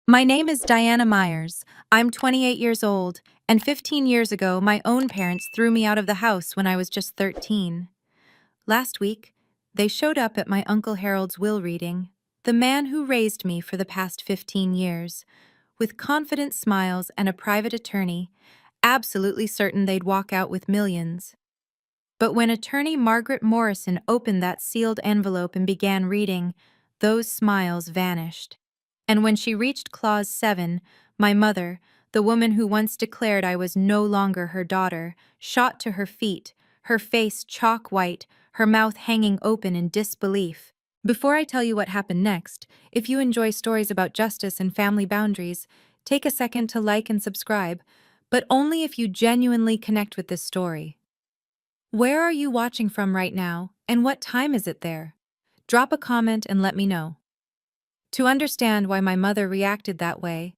My name is Diana Myers. I'm 28 years old, and 15 years ago, my own parents threw me out of the house when I was just 13. Last week, they showed up at my Uncle Harold's will reading, the man who raised me for the past 15 years, with confident smiles and a private attorney, absolutely certain they'd walk out with millions. But when attorney Margaret Morrison opened that sealed envelope and began reading, those smiles vanished. And when she reached Clause 7, my mother, the woman who once declared I was no longer her daughter, shot to her feet, her face chalk white, her mouth hanging open in disbelief. Before I tell you what happened next, if you enjoy stories about justice and family boundaries, take a second to like and subscribe, but only if you genuinely connect with this story. Where are you watching from right now, and what time is it there? Drop a comment and let me know. To understand why my mother reacted that way,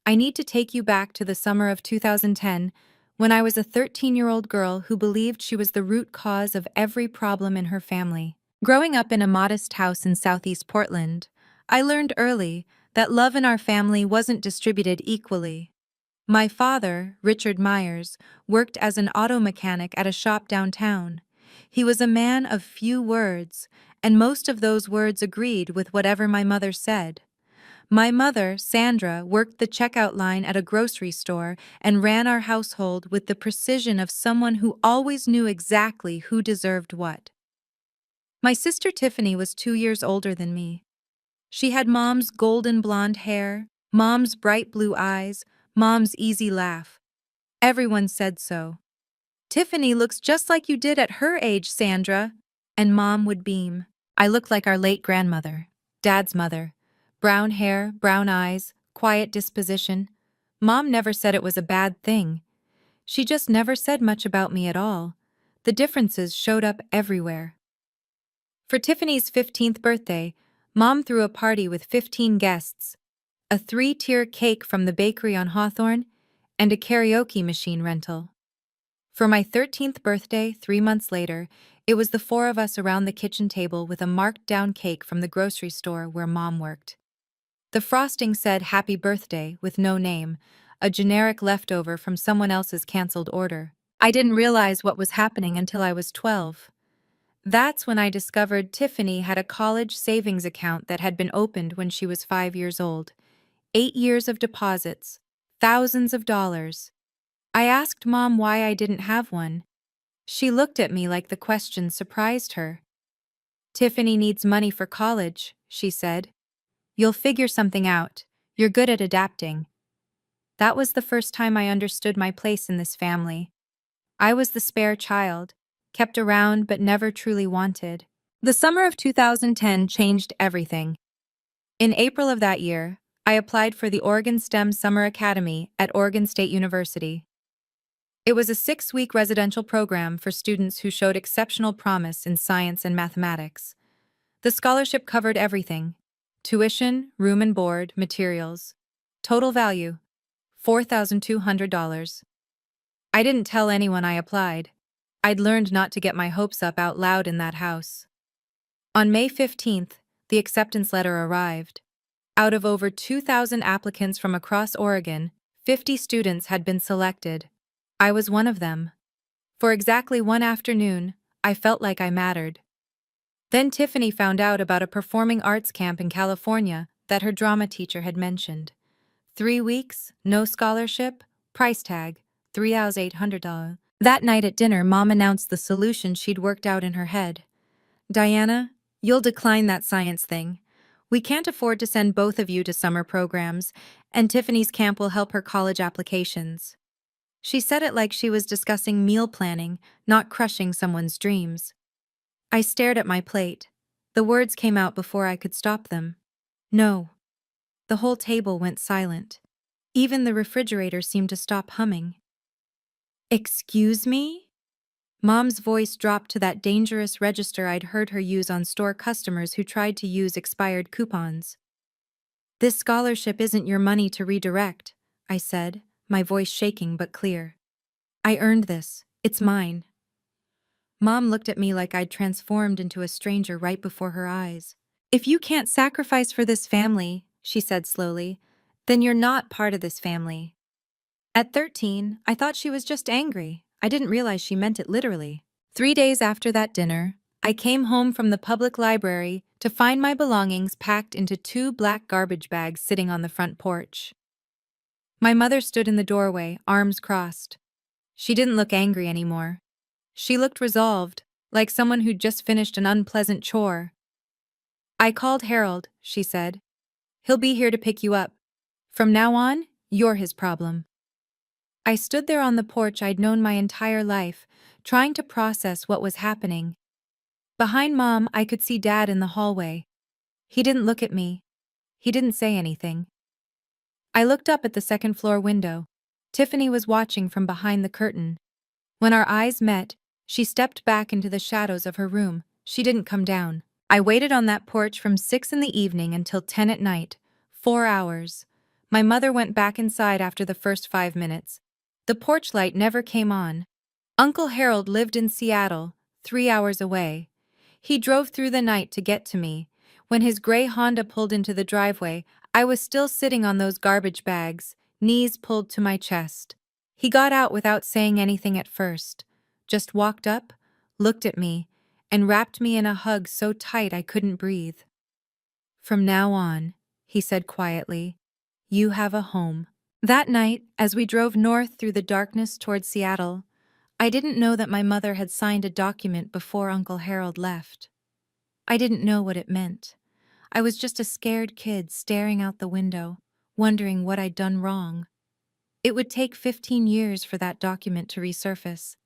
I need to take you back to the summer of 2010, when I was a 13-year-old girl who believed she was the root cause of every problem in her family. Growing up in a modest house in Southeast Portland, I learned early that love in our family wasn't distributed equally. My father, Richard Myers, worked as an auto mechanic at a shop downtown. He was a man of few words, and most of those words agreed with whatever my mother said. My mother, Sandra, worked the checkout line at a grocery store and ran our household with the precision of someone who always knew exactly who deserved what. My sister Tiffany was 2 years older than me. She had Mom's golden blonde hair, Mom's bright blue eyes, Mom's easy laugh. Everyone said so. "Tiffany looks just like you did at her age, Sandra." And Mom would beam. I looked like our late grandmother, Dad's mother. Brown hair, brown eyes, quiet disposition. Mom never said it was a bad thing. She just never said much about me at all. The differences showed up everywhere. For Tiffany's 15th birthday, Mom threw a party with 15 guests, a 3-tier cake from the bakery on Hawthorne, and a karaoke machine rental. For my 13th birthday, 3 months later, it was the 4 of us around the kitchen table with a marked-down cake from the grocery store where Mom worked. The frosting said "Happy Birthday" with no name, a generic leftover from someone else's canceled order. I didn't realize what was happening until I was 12. That's when I discovered Tiffany had a college savings account that had been opened when she was 5 years old. 8 years of deposits, thousands of dollars. I asked Mom why I didn't have one. She looked at me like the question surprised her. "Tiffany needs money for college," she said. "You'll figure something out. You're good at adapting." That was the first time I understood my place in this family. I was the spare child, kept around but never truly wanted. The summer of 2010 changed everything. In April of that year, I applied for the Oregon STEM Summer Academy at Oregon State University. It was a 6-week residential program for students who showed exceptional promise in science and mathematics. The scholarship covered everything: tuition, room and board, materials. Total value: $4,200. I didn't tell anyone I applied. I'd learned not to get my hopes up out loud in that house. On May 15th, the acceptance letter arrived. Out of over 2,000 applicants from across Oregon, 50 students had been selected. I was one of them. For exactly one afternoon, I felt like I mattered. Then Tiffany found out about a performing arts camp in California that her drama teacher had mentioned. 3 weeks, no scholarship, price tag, $3,800. That night at dinner, Mom announced the solution she'd worked out in her head. "Diana, you'll decline that science thing. We can't afford to send both of you to summer programs, and Tiffany's camp will help her college applications." She said it like she was discussing meal planning, not crushing someone's dreams. I stared at my plate. The words came out before I could stop them. "No." The whole table went silent. Even the refrigerator seemed to stop humming. "Excuse me?" Mom's voice dropped to that dangerous register I'd heard her use on store customers who tried to use expired coupons. "This scholarship isn't your money to redirect," I said, my voice shaking but clear. "I earned this. It's mine." Mom looked at me like I'd transformed into a stranger right before her eyes. "If you can't sacrifice for this family," she said slowly, Then you're not part of this family. At 13, I thought she was just angry. I didn't realize she meant it literally. 3 days after that dinner, I came home from the public library to find my belongings packed into 2 black garbage bags sitting on the front porch. My mother stood in the doorway, arms crossed. She didn't look angry anymore. She looked resolved, like someone who'd just finished an unpleasant chore. "I called Harold," she said. "He'll be here to pick you up. From now on, you're his problem." I stood there on the porch I'd known my entire life, trying to process what was happening. Behind Mom, I could see Dad in the hallway. He didn't look at me. He didn't say anything. I looked up at the second-floor window. Tiffany was watching from behind the curtain. When our eyes met, she stepped back into the shadows of her room. She didn't come down. I waited on that porch from 6 in the evening until 10 at night. 4 hours. My mother went back inside after the first 5 minutes. The porch light never came on. Uncle Harold lived in Seattle, 3 hours away. He drove through the night to get to me. When his gray Honda pulled into the driveway, I was still sitting on those garbage bags, knees pulled to my chest. He got out without saying anything at first. Just walked up, looked at me, and wrapped me in a hug so tight I couldn't breathe. "From now on," he said quietly, "you have a home." That night, as we drove north through the darkness toward Seattle, I didn't know that my mother had signed a document before Uncle Harold left. I didn't know what it meant. I was just a scared kid staring out the window, wondering what I'd done wrong. It would take 15 years for that document to resurface,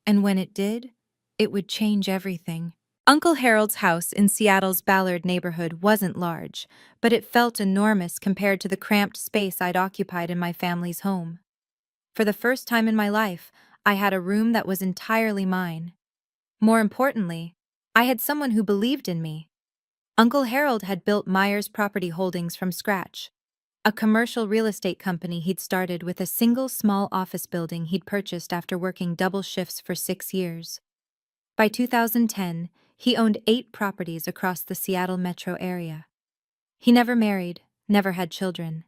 and when it did, it would change everything. Uncle Harold's house in Seattle's Ballard neighborhood wasn't large, but it felt enormous compared to the cramped space I'd occupied in my family's home. For the first time in my life, I had a room that was entirely mine. More importantly, I had someone who believed in me. Uncle Harold had built Myers Property Holdings from scratch, a commercial real estate company he'd started with a single small office building he'd purchased after working double shifts for 6 years. By 2010, he owned 8 properties across the Seattle metro area. He never married, never had children.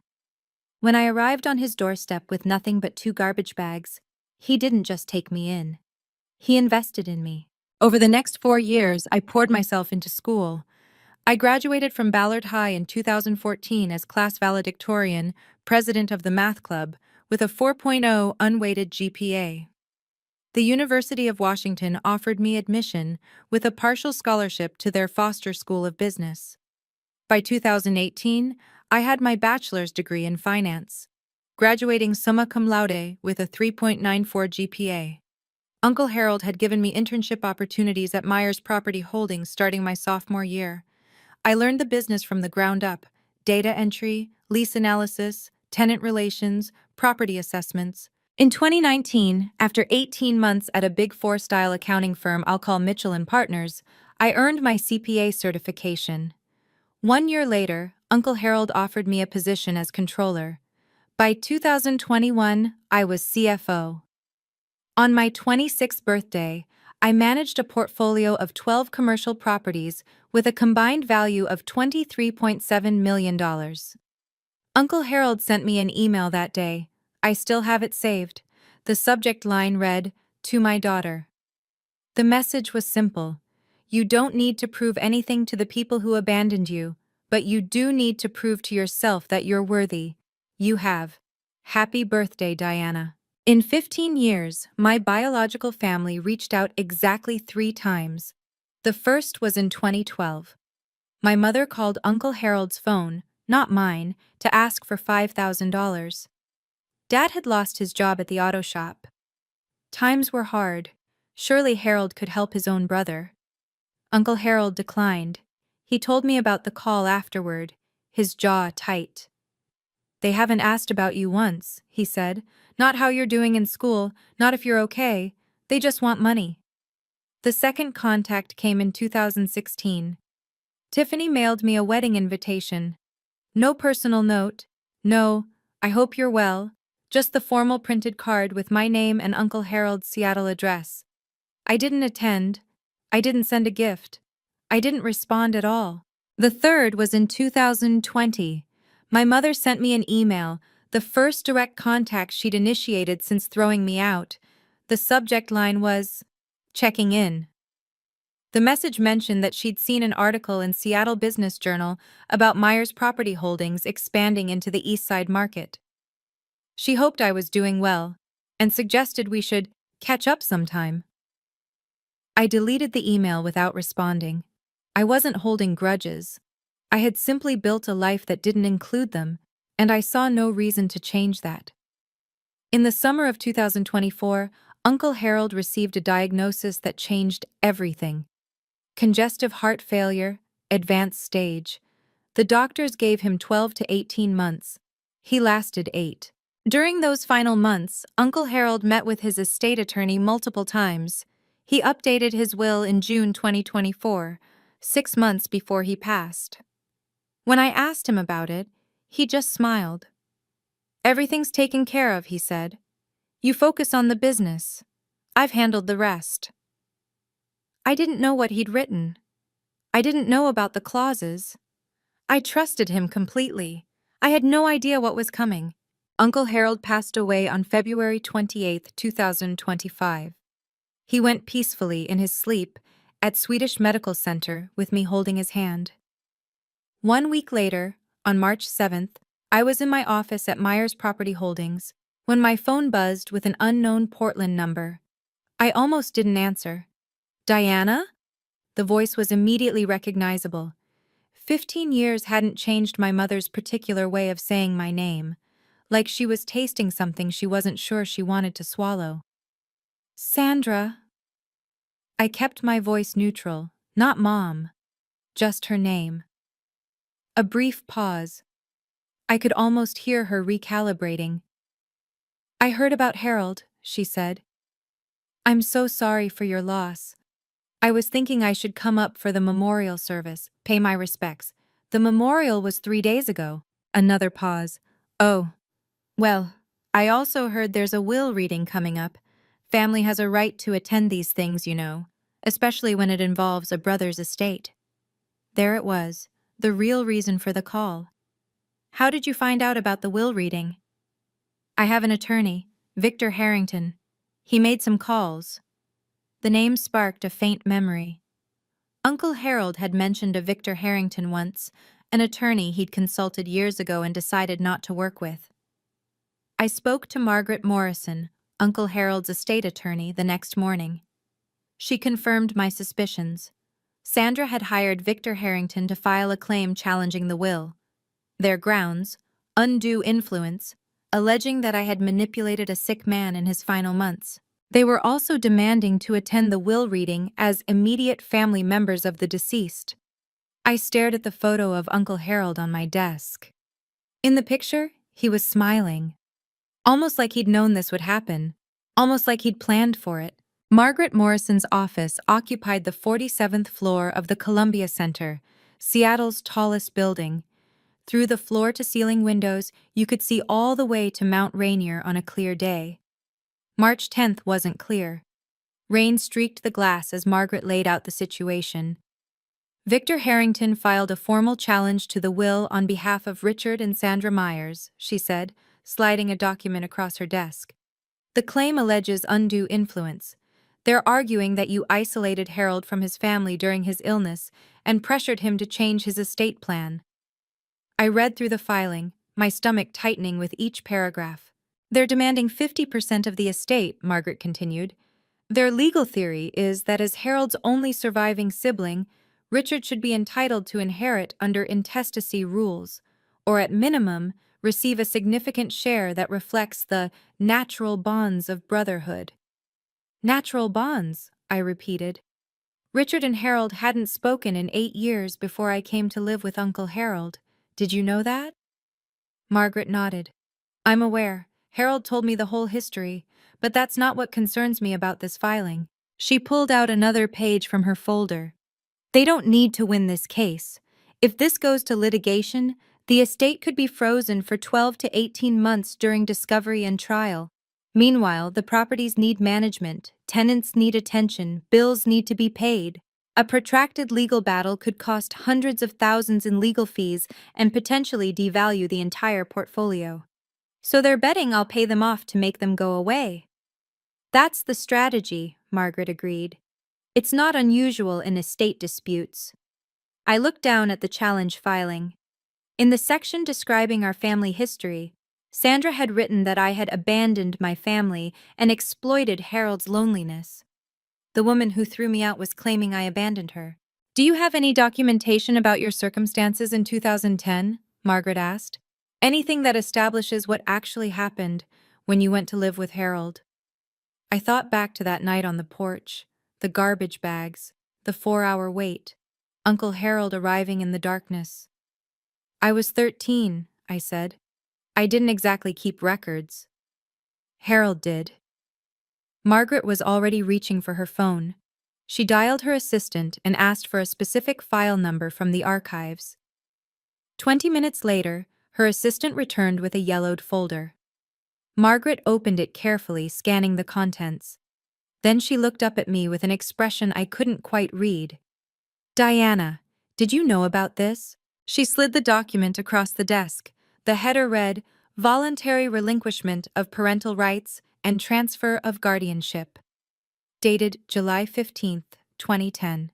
When I arrived on his doorstep with nothing but 2 garbage bags, he didn't just take me in. He invested in me. Over the next 4 years, I poured myself into school. I graduated from Ballard High in 2014 as class valedictorian, president of the math club, with a 4.0 unweighted GPA. The University of Washington offered me admission with a partial scholarship to their Foster School of Business. By 2018, I had my bachelor's degree in finance, graduating summa cum laude with a 3.94 GPA. Uncle Harold had given me internship opportunities at Myers Property Holdings starting my sophomore year. I learned the business from the ground up: data entry, lease analysis, tenant relations, property assessments. In 2019, after 18 months at a Big Four-style accounting firm I'll call Mitchell & Partners, I earned my CPA certification. 1 year later, Uncle Harold offered me a position as controller. By 2021, I was CFO. On my 26th birthday, I managed a portfolio of 12 commercial properties with a combined value of $23.7 million. Uncle Harold sent me an email that day. I still have it saved. The subject line read, "To my daughter." The message was simple. You don't need to prove anything to the people who abandoned you, but you do need to prove to yourself that you're worthy. You have. Happy birthday, Diana. In 15 years, my biological family reached out exactly 3 times. The first was in 2012. My mother called Uncle Harold's phone, not mine, to ask for $5,000. Dad had lost his job at the auto shop. Times were hard. Surely Harold could help his own brother. Uncle Harold declined. He told me about the call afterward, his jaw tight. "They haven't asked about you once," he said. "Not how you're doing in school, not if you're okay. They just want money." The second contact came in 2016. Tiffany mailed me a wedding invitation. No personal note. No, "I hope you're well," just the formal printed card with my name and Uncle Harold's Seattle address. I didn't attend. I didn't send a gift. I didn't respond at all. The third was in 2020. My mother sent me an email, the first direct contact she'd initiated since throwing me out. The subject line was, "Checking in." The message mentioned that she'd seen an article in Seattle Business Journal about Myers' property holdings expanding into the East Side market. She hoped I was doing well, and suggested we should catch up sometime. I deleted the email without responding. I wasn't holding grudges. I had simply built a life that didn't include them, and I saw no reason to change that. In the summer of 2024, Uncle Harold received a diagnosis that changed everything. Congestive heart failure, advanced stage. The doctors gave him 12 to 18 months. He lasted 8. During those final months, Uncle Harold met with his estate attorney multiple times. He updated his will in June 2024, 6 months before he passed. When I asked him about it, he just smiled. "Everything's taken care of," he said. "You focus on the business. I've handled the rest." I didn't know what he'd written. I didn't know about the clauses. I trusted him completely. I had no idea what was coming. Uncle Harold passed away on February 28, 2025. He went peacefully in his sleep at Swedish Medical Center with me holding his hand. 1 week later, on March 7th, I was in my office at Myers Property Holdings when my phone buzzed with an unknown Portland number. I almost didn't answer. "Diana?" The voice was immediately recognizable. 15 years hadn't changed my mother's particular way of saying my name, like she was tasting something she wasn't sure she wanted to swallow. "Sandra." I kept my voice neutral, not Mom, just her name. A brief pause. I could almost hear her recalibrating. "I heard about Harold," she said. "I'm so sorry for your loss. I was thinking I should come up for the memorial service, pay my respects. The memorial was 3 days ago." Another pause. "Oh, well, I also heard there's a will reading coming up. Family has a right to attend these things, you know, especially when it involves a brother's estate." There it was, the real reason for the call. "How did you find out about the will reading?" "I have an attorney, Victor Harrington. He made some calls." The name sparked a faint memory. Uncle Harold had mentioned a Victor Harrington once, an attorney he'd consulted years ago and decided not to work with. I spoke to Margaret Morrison, Uncle Harold's estate attorney, the next morning. She confirmed my suspicions. Sandra had hired Victor Harrington to file a claim challenging the will. Their grounds: undue influence, alleging that I had manipulated a sick man in his final months. They were also demanding to attend the will reading as immediate family members of the deceased. I stared at the photo of Uncle Harold on my desk. In the picture, he was smiling. Almost like he'd known this would happen. Almost like he'd planned for it. Margaret Morrison's office occupied the 47th floor of the Columbia Center, Seattle's tallest building. Through the floor-to-ceiling windows, you could see all the way to Mount Rainier on a clear day. March 10th wasn't clear. Rain streaked the glass as Margaret laid out the situation. "Victor Harrington filed a formal challenge to the will on behalf of Richard and Sandra Myers," she said, sliding a document across her desk. "The claim alleges undue influence. They're arguing that you isolated Harold from his family during his illness and pressured him to change his estate plan." I read through the filing, my stomach tightening with each paragraph. "They're demanding 50% of the estate," Margaret continued. "Their legal theory is that as Harold's only surviving sibling, Richard should be entitled to inherit under intestacy rules, or at minimum, receive a significant share that reflects the natural bonds of brotherhood." "Natural bonds," I repeated. "Richard and Harold hadn't spoken in 8 years before I came to live with Uncle Harold. Did you know that?" Margaret nodded. "I'm aware. Harold told me the whole history, but that's not what concerns me about this filing." She pulled out another page from her folder. "They don't need to win this case. If this goes to litigation, the estate could be frozen for 12 to 18 months during discovery and trial. Meanwhile, the properties need management, tenants need attention, bills need to be paid." A protracted legal battle could cost hundreds of thousands in legal fees and potentially devalue the entire portfolio. So they're betting I'll pay them off to make them go away. That's the strategy, Margaret agreed. It's not unusual in estate disputes. I looked down at the challenge filing. In the section describing our family history, Sandra had written that I had abandoned my family and exploited Harold's loneliness. The woman who threw me out was claiming I abandoned her. Do you have any documentation about your circumstances in 2010? Margaret asked. Anything that establishes what actually happened when you went to live with Harold? I thought back to that night on the porch, the garbage bags, the 4-hour wait, Uncle Harold arriving in the darkness. I was 13, I said. I didn't exactly keep records. Harold did. Margaret was already reaching for her phone. She dialed her assistant and asked for a specific file number from the archives. 20 minutes later, her assistant returned with a yellowed folder. Margaret opened it carefully, scanning the contents. Then she looked up at me with an expression I couldn't quite read. Diana, did you know about this? She slid the document across the desk. The header read, Voluntary Relinquishment of Parental Rights and Transfer of Guardianship. Dated July 15, 2010.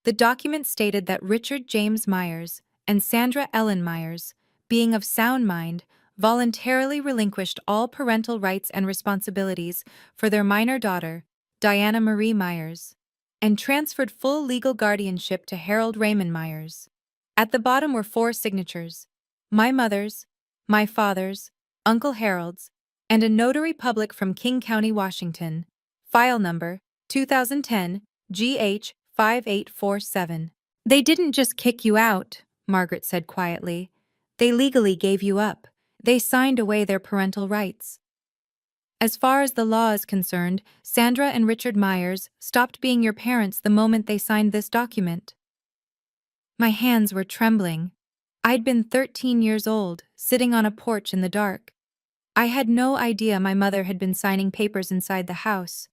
The document stated that Richard James Myers and Sandra Ellen Myers, being of sound mind, voluntarily relinquished all parental rights and responsibilities for their minor daughter, Diana Marie Myers, and transferred full legal guardianship to Harold Raymond Myers. At the bottom were 4 signatures: my mother's, my father's, Uncle Harold's, and a notary public from King County, Washington. File number 2010 GH 5847. They didn't just kick you out, Margaret said quietly. They legally gave you up. They signed away their parental rights. As far as the law is concerned, Sandra and Richard Myers stopped being your parents the moment they signed this document. My hands were trembling. I'd been 13 years old, sitting on a porch in the dark. I had no idea my mother had been signing papers inside the house.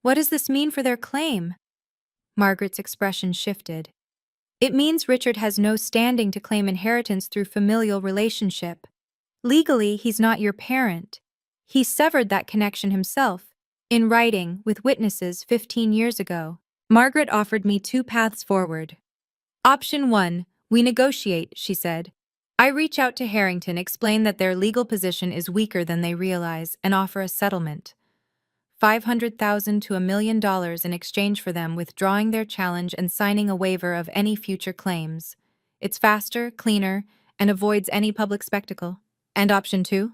What does this mean for their claim? Margaret's expression shifted. It means Richard has no standing to claim inheritance through familial relationship. Legally, he's not your parent. He severed that connection himself, in writing, with witnesses 15 years ago. Margaret offered me 2 paths forward. Option 1, we negotiate, she said. I reach out to Harrington, explain that their legal position is weaker than they realize, and offer a settlement. $500,000 to $1 million in exchange for them withdrawing their challenge and signing a waiver of any future claims. It's faster, cleaner, and avoids any public spectacle. And option 2?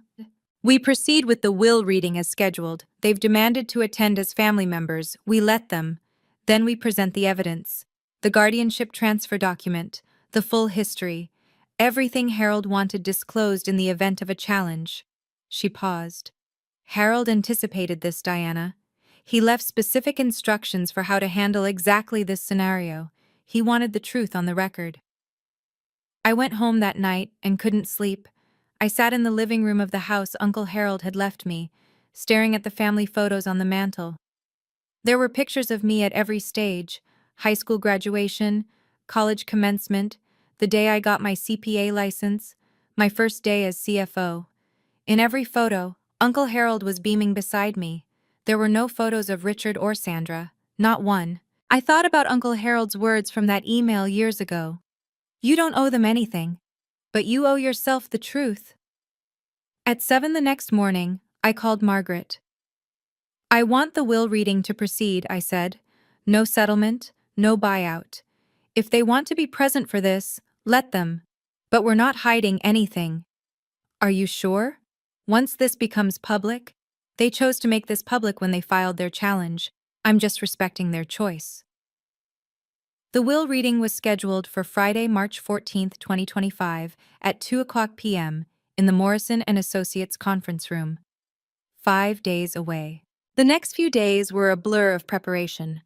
We proceed with the will reading as scheduled. They've demanded to attend as family members. We let them. Then we present the evidence. The guardianship transfer document, the full history, everything Harold wanted disclosed in the event of a challenge. She paused. Harold anticipated this, Diana. He left specific instructions for how to handle exactly this scenario. He wanted the truth on the record. I went home that night and couldn't sleep. I sat in the living room of the house Uncle Harold had left me, staring at the family photos on the mantel. There were pictures of me at every stage: high school graduation, college commencement, the day I got my CPA license, my first day as CFO. In every photo, Uncle Harold was beaming beside me. There were no photos of Richard or Sandra, not one. I thought about Uncle Harold's words from that email years ago. You don't owe them anything, but you owe yourself the truth. At 7 the next morning, I called Margaret. I want the will reading to proceed, I said. No settlement, no buyout. If they want to be present for this, let them. But we're not hiding anything. Are you sure? Once this becomes public, they chose to make this public when they filed their challenge. I'm just respecting their choice. The will reading was scheduled for Friday, March 14, 2025, at 2:00 p.m. in the Morrison & Associates conference room. 5 days away. The next few days were a blur of preparation.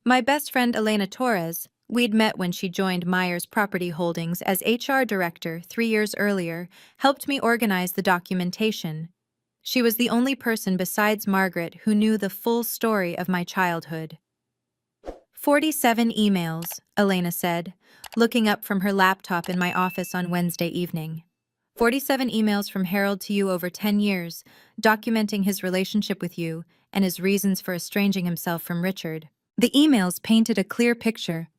My best friend Elena Torres, we'd met when she joined Myers Property Holdings as HR director 3 years earlier, helped me organize the documentation. She was the only person besides Margaret who knew the full story of my childhood. 47 emails, Elena said, looking up from her laptop in my office on Wednesday evening. 47 emails from Harold to you over 10 years, documenting his relationship with you and his reasons for estranging himself from Richard. The emails painted a clear picture.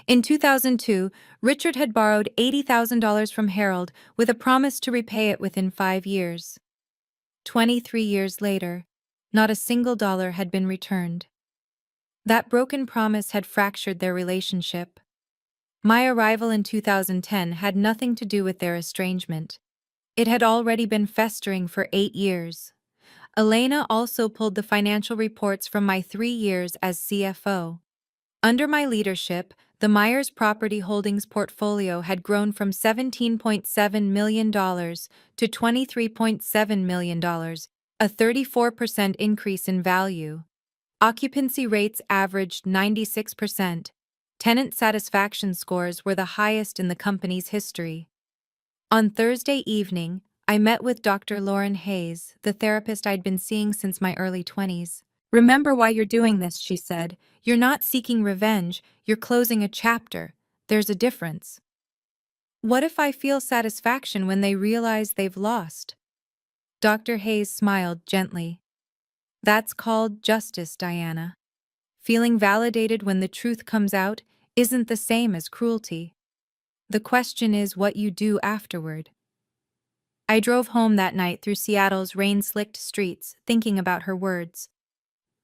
In 2002, Richard had borrowed $80,000 from Harold with a promise to repay it within 5 years. 23 years later, not a single dollar had been returned. That broken promise had fractured their relationship. My arrival in 2010 had nothing to do with their estrangement. It had already been festering for 8 years. Elena also pulled the financial reports from my 3 years as CFO. Under my leadership, the Myers Property Holdings portfolio had grown from $17.7 million to $23.7 million, a 34% increase in value. Occupancy rates averaged 96%. Tenant satisfaction scores were the highest in the company's history. On Thursday evening, I met with Dr. Lauren Hayes, the therapist I'd been seeing since my early 20s. "Remember why you're doing this," she said. "You're not seeking revenge, you're closing a chapter. There's a difference." "What if I feel satisfaction when they realize they've lost?" Dr. Hayes smiled gently. "That's called justice, Diana. Feeling validated when the truth comes out isn't the same as cruelty. The question is what you do afterward." I drove home that night through Seattle's rain-slicked streets, thinking about her words.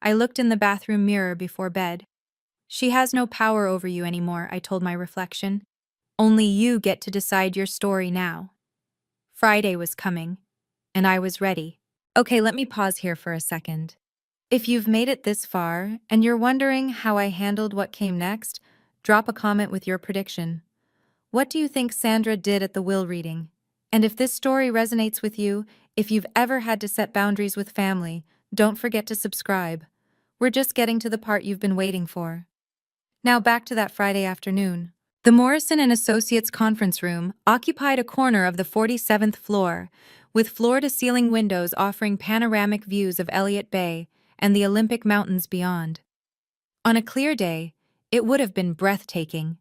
I looked in the bathroom mirror before bed. "She has no power over you anymore," I told my reflection. "Only you get to decide your story now." Friday was coming, and I was ready. Okay, let me pause here for a second. If you've made it this far, and you're wondering how I handled what came next, drop a comment with your prediction. What do you think Sandra did at the will reading? And if this story resonates with you, if you've ever had to set boundaries with family, don't forget to subscribe. We're just getting to the part you've been waiting for. Now back to that Friday afternoon. The Morrison and Associates conference room occupied a corner of the 47th floor, with floor-to-ceiling windows offering panoramic views of Elliott Bay and the Olympic Mountains beyond. On a clear day, it would have been breathtaking.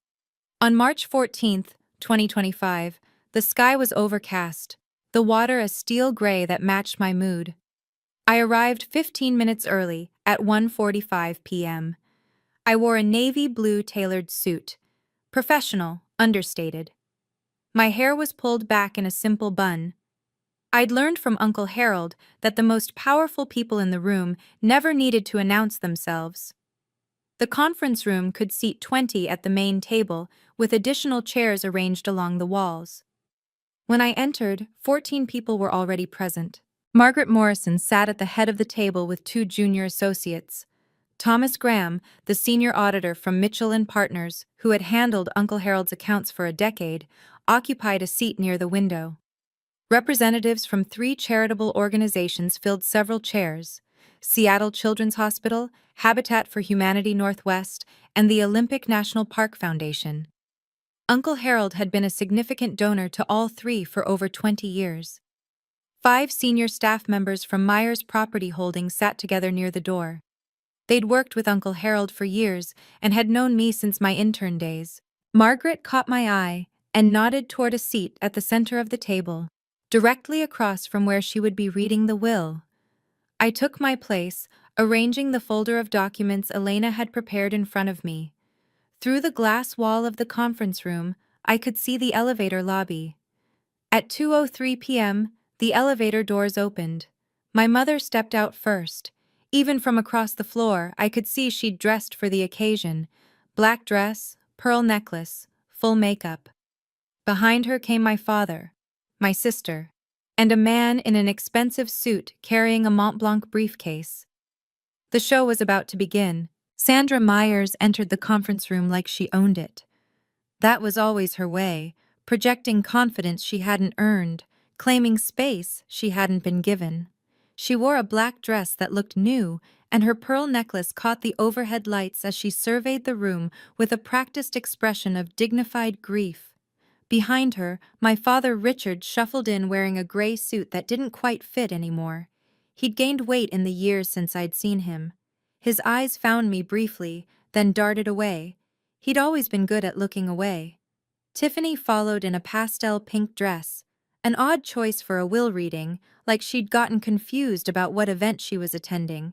On March 14th, 2025, the sky was overcast, the water a steel gray that matched my mood. I arrived 15 minutes early at 1:45 p.m. I wore a navy blue tailored suit. Professional, understated. My hair was pulled back in a simple bun. I'd learned from Uncle Harold that the most powerful people in the room never needed to announce themselves. The conference room could seat 20 at the main table, with additional chairs arranged along the walls. When I entered, 14 people were already present. Margaret Morrison sat at the head of the table with 2 junior associates. Thomas Graham, the senior auditor from Mitchell and Partners, who had handled Uncle Harold's accounts for a decade, occupied a seat near the window. Representatives from 3 charitable organizations filled several chairs: Seattle Children's Hospital, Habitat for Humanity Northwest, and the Olympic National Park Foundation. Uncle Harold had been a significant donor to all 3 for over 20 years. 5 senior staff members from Myers Property Holdings sat together near the door. They'd worked with Uncle Harold for years and had known me since my intern days. Margaret caught my eye and nodded toward a seat at the center of the table, directly across from where she would be reading the will. I took my place, arranging the folder of documents Elena had prepared in front of me. Through the glass wall of the conference room, I could see the elevator lobby. At 2:03 p.m., the elevator doors opened. My mother stepped out first. Even from across the floor, I could see she'd dressed for the occasion. Black dress, pearl necklace, full makeup. Behind her came my father, my sister, and a man in an expensive suit carrying a Mont Blanc briefcase. The show was about to begin. Sandra Myers entered the conference room like she owned it. That was always her way, projecting confidence she hadn't earned, claiming space she hadn't been given. She wore a black dress that looked new, and her pearl necklace caught the overhead lights as she surveyed the room with a practiced expression of dignified grief. Behind her, my father Richard shuffled in wearing a gray suit that didn't quite fit anymore. He'd gained weight in the years since I'd seen him. His eyes found me briefly, then darted away. He'd always been good at looking away. Tiffany followed in a pastel pink dress, an odd choice for a will reading, like she'd gotten confused about what event she was attending.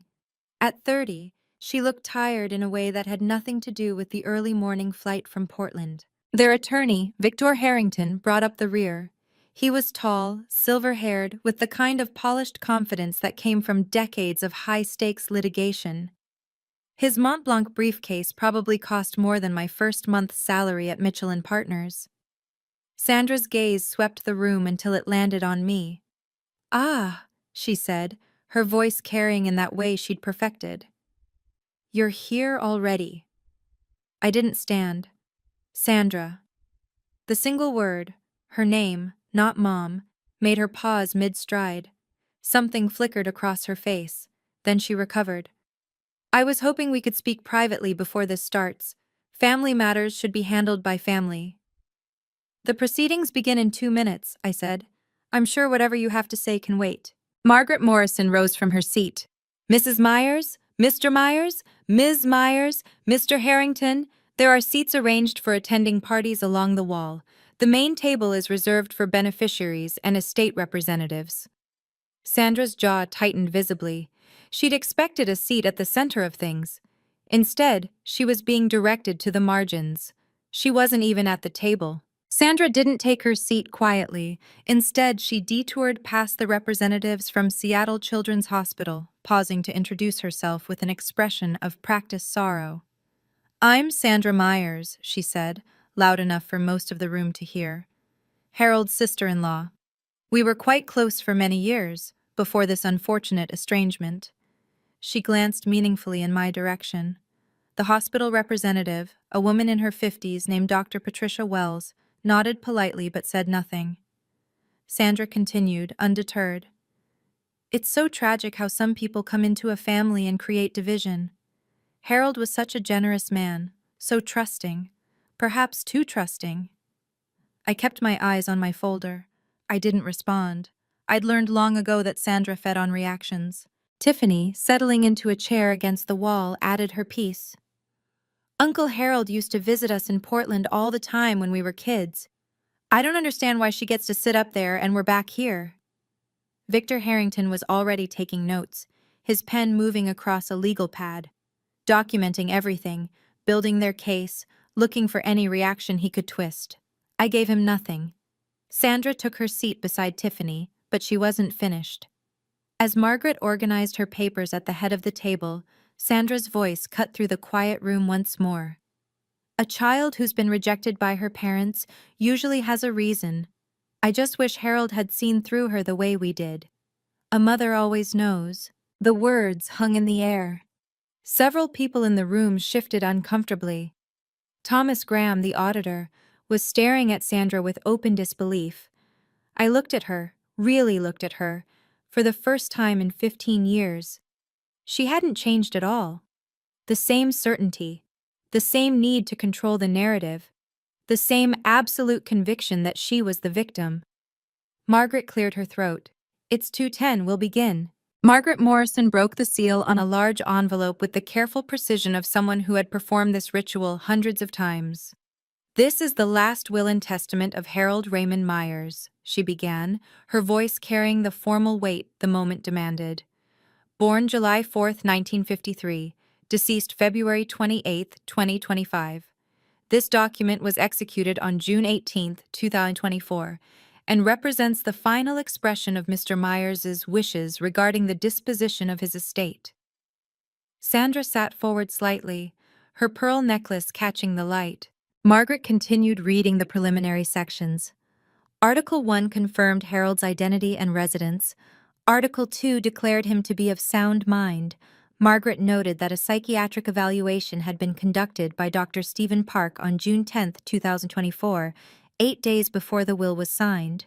At 30, she looked tired in a way that had nothing to do with the early morning flight from Portland. Their attorney, Victor Harrington, brought up the rear. He was tall, silver-haired, with the kind of polished confidence that came from decades of high-stakes litigation. His Mont Blanc briefcase probably cost more than my first month's salary at Mitchell & Partners. Sandra's gaze swept the room until it landed on me. "Ah," she said, her voice carrying in that way she'd perfected. "You're here already." I didn't stand. Sandra. The single word, her name, not Mom, made her pause mid-stride. Something flickered across her face. Then she recovered. "I was hoping we could speak privately before this starts. Family matters should be handled by family." "The proceedings begin in 2 minutes," I said. "I'm sure whatever you have to say can wait." Margaret Morrison rose from her seat. "Mrs. Myers, Mr. Myers, Ms. Myers, Mr. Harrington, there are seats arranged for attending parties along the wall. The main table is reserved for beneficiaries and estate representatives." Sandra's jaw tightened visibly. She'd expected a seat at the center of things. Instead, she was being directed to the margins. She wasn't even at the table. Sandra didn't take her seat quietly. Instead, she detoured past the representatives from Seattle Children's Hospital, pausing to introduce herself with an expression of practiced sorrow. "I'm Sandra Myers," she said, loud enough for most of the room to hear. "Harold's sister-in-law. We were quite close for many years, before this unfortunate estrangement." She glanced meaningfully in my direction. The hospital representative, a woman in her 50s named Dr. Patricia Wells, nodded politely but said nothing. Sandra continued, undeterred. "It's so tragic how some people come into a family and create division. Harold was such a generous man, so trusting, perhaps too trusting." I kept my eyes on my folder. I didn't respond. I'd learned long ago that Sandra fed on reactions. Tiffany, settling into a chair against the wall, added her piece. "Uncle Harold used to visit us in Portland all the time when we were kids. I don't understand why she gets to sit up there and we're back here." Victor Harrington was already taking notes, his pen moving across a legal pad, documenting everything, building their case, looking for any reaction he could twist. I gave him nothing. Sandra took her seat beside Tiffany, but she wasn't finished. As Margaret organized her papers at the head of the table, Sandra's voice cut through the quiet room once more. "A child who's been rejected by her parents usually has a reason. I just wish Harold had seen through her the way we did. A mother always knows." The words hung in the air. Several people in the room shifted uncomfortably. Thomas Graham, the auditor, was staring at Sandra with open disbelief. I looked at her, really looked at her, for the first time in 15 years. She hadn't changed at all. The same certainty, the same need to control the narrative, the same absolute conviction that she was the victim. Margaret cleared her throat. "It's 2:10, we'll begin." Margaret Morrison broke the seal on a large envelope with the careful precision of someone who had performed this ritual hundreds of times. "This is the last will and testament of Harold Raymond Myers," she began, her voice carrying the formal weight the moment demanded. "Born July 4, 1953, deceased February 28, 2025. This document was executed on June 18, 2024, and represents the final expression of Mr. Myers's wishes regarding the disposition of his estate." Sandra sat forward slightly, her pearl necklace catching the light. Margaret continued reading the preliminary sections. Article 1 confirmed Harold's identity and residence. Article 2 declared him to be of sound mind. Margaret noted that a psychiatric evaluation had been conducted by Dr. Stephen Park on June 10, 2024, 8 days before the will was signed.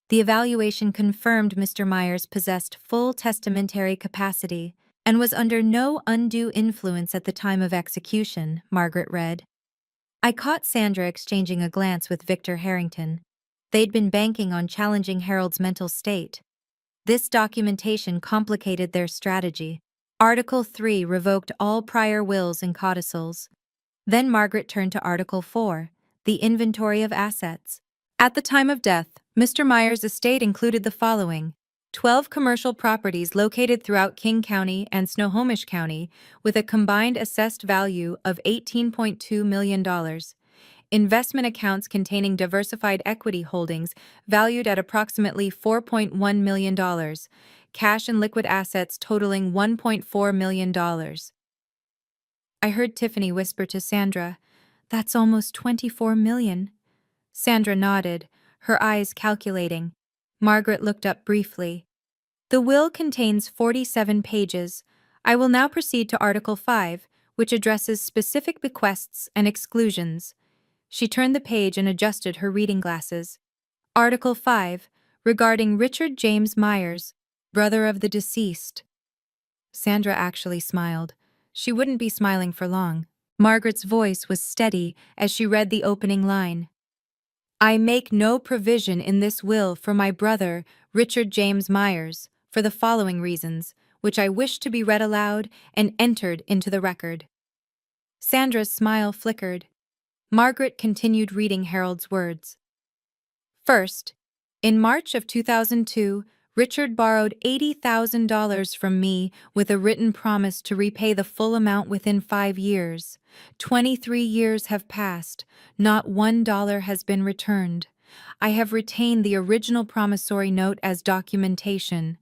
The evaluation confirmed Mr. Myers possessed full testamentary capacity and was under no undue influence at the time of execution, Margaret read. I caught Sandra exchanging a glance with Victor Harrington. They'd been banking on challenging Harold's mental state. This documentation complicated their strategy. Article 3 revoked all prior wills and codicils. Then Margaret turned to Article 4, the inventory of assets. At the time of death, Mr. Myers' estate included the following: 12 commercial properties located throughout King County and Snohomish County with a combined assessed value of $18.2 million. Investment accounts containing diversified equity holdings valued at approximately $4.1 million. Cash and liquid assets totaling $1.4 million. I heard Tiffany whisper to Sandra, "That's almost $24 million." Sandra nodded, her eyes calculating. Margaret looked up briefly. The will contains 47 pages. I will now proceed to Article 5, which addresses specific bequests and exclusions. She turned the page and adjusted her reading glasses. Article 5, regarding Richard James Myers, brother of the deceased. Sandra actually smiled. She wouldn't be smiling for long. Margaret's voice was steady as she read the opening line. I make no provision in this will for my brother, Richard James Myers, for the following reasons, which I wish to be read aloud and entered into the record. Sandra's smile flickered. Margaret continued reading Harold's words. First, in March of 2002, Richard borrowed $80,000 from me with a written promise to repay the full amount within 5 years. 23 years have passed. Not $1 has been returned. I have retained the original promissory note as documentation.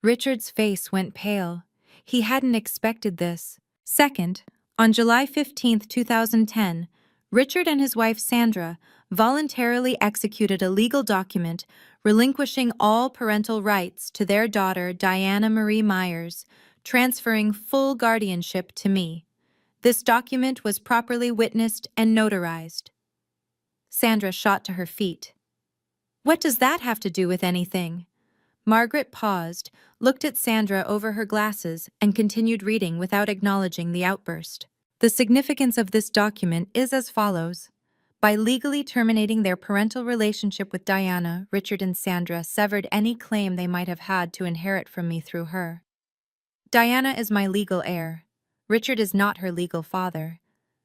Richard's face went pale. He hadn't expected this. Second, on July 15, 2010, Richard and his wife Sandra voluntarily executed a legal document relinquishing all parental rights to their daughter Diana Marie Myers, transferring full guardianship to me. This document was properly witnessed and notarized. Sandra shot to her feet. What does that have to do with anything? Margaret paused, looked at Sandra over her glasses, and continued reading without acknowledging the outburst. The significance of this document is as follows. By legally terminating their parental relationship with Diana, Richard and Sandra severed any claim they might have had to inherit from me through her. Diana is my legal heir. Richard is not her legal father.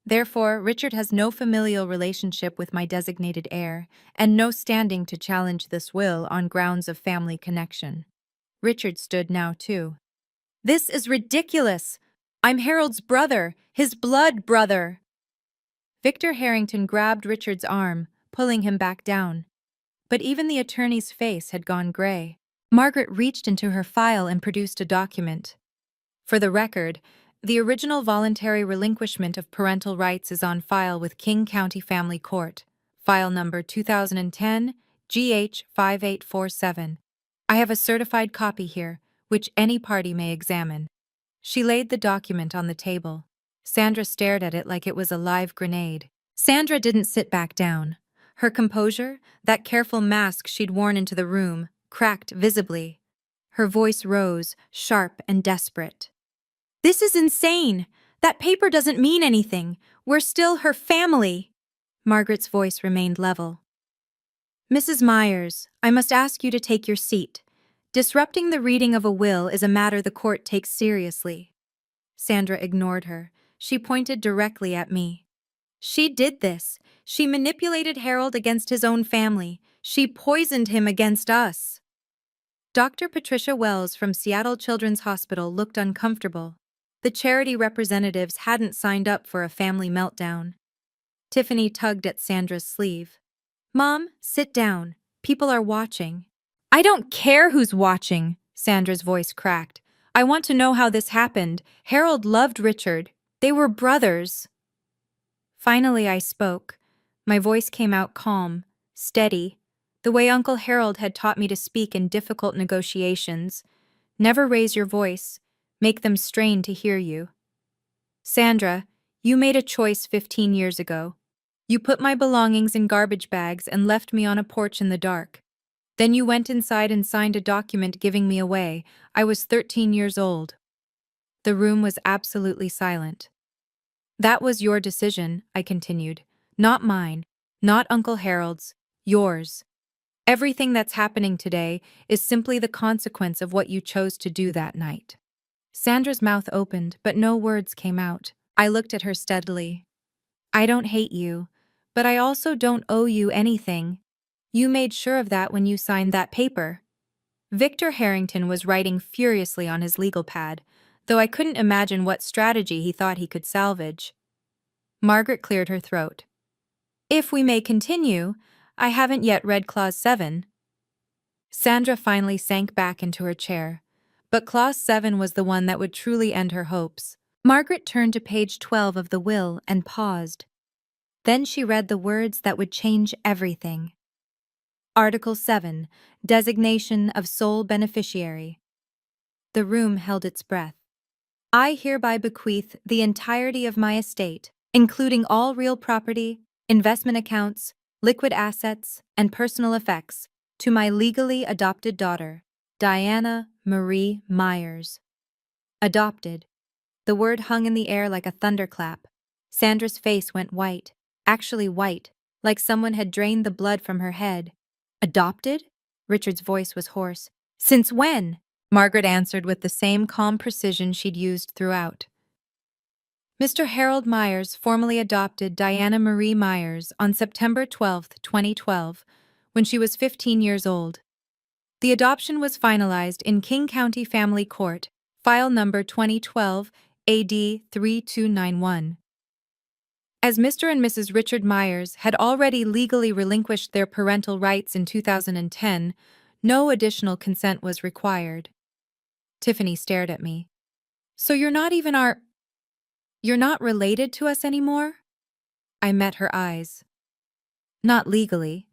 Therefore, Richard has no familial relationship with my designated heir, and no standing to challenge this will on grounds of family connection. Richard stood now, too. This is ridiculous! I'm Harold's brother, his blood brother! Victor Harrington grabbed Richard's arm, pulling him back down. But even the attorney's face had gone gray. Margaret reached into her file and produced a document. For the record, the original voluntary relinquishment of parental rights is on file with King County Family Court, file number 2010 GH 5847. I have a certified copy here, which any party may examine. She laid the document on the table. Sandra stared at it like it was a live grenade. Sandra didn't sit back down. Her composure, that careful mask she'd worn into the room, cracked visibly. Her voice rose, sharp and desperate. This is insane! That paper doesn't mean anything. We're still her family. Margaret's voice remained level. Mrs. Myers, I must ask you to take your seat. Disrupting the reading of a will is a matter the court takes seriously. Sandra ignored her. She pointed directly at me. She did this. She manipulated Harold against his own family. She poisoned him against us. Dr. Patricia Wells from Seattle Children's Hospital looked uncomfortable. The charity representatives hadn't signed up for a family meltdown. Tiffany tugged at Sandra's sleeve. Mom, sit down. People are watching. I don't care who's watching, Sandra's voice cracked. I want to know how this happened. Harold loved Richard. They were brothers. Finally, I spoke. My voice came out calm, steady, the way Uncle Harold had taught me to speak in difficult negotiations. Never raise your voice. Make them strain to hear you. Sandra, you made a choice 15 years ago. You put my belongings in garbage bags and left me on a porch in the dark. Then you went inside and signed a document giving me away. I was 13 years old. The room was absolutely silent. That was your decision, I continued. Not mine, not Uncle Harold's, yours. Everything that's happening today is simply the consequence of what you chose to do that night. Sandra's mouth opened, but no words came out. I looked at her steadily. I don't hate you, but I also don't owe you anything. You made sure of that when you signed that paper. Victor Harrington was writing furiously on his legal pad, though I couldn't imagine what strategy he thought he could salvage. Margaret cleared her throat. If we may continue, I haven't yet read Clause 7. Sandra finally sank back into her chair, but Clause 7 was the one that would truly end her hopes. Margaret turned to page 12 of the will and paused. Then she read the words that would change everything. Article 7, Designation of Sole Beneficiary. The room held its breath. I hereby bequeath the entirety of my estate, including all real property, investment accounts, liquid assets, and personal effects, to my legally adopted daughter, Diana Marie Myers. Adopted. The word hung in the air like a thunderclap. Sandra's face went white, actually white, like someone had drained the blood from her head. Adopted? Richard's voice was hoarse. Since when? Margaret answered with the same calm precision she'd used throughout. Mr. Harold Myers formally adopted Diana Marie Myers on September 12, 2012, when she was 15 years old. The adoption was finalized in King County Family Court, file number 2012 AD 3291. As Mr. and Mrs. Richard Myers had already legally relinquished their parental rights in 2010, no additional consent was required. Tiffany stared at me. So you're not related to us anymore? I met her eyes. Not legally.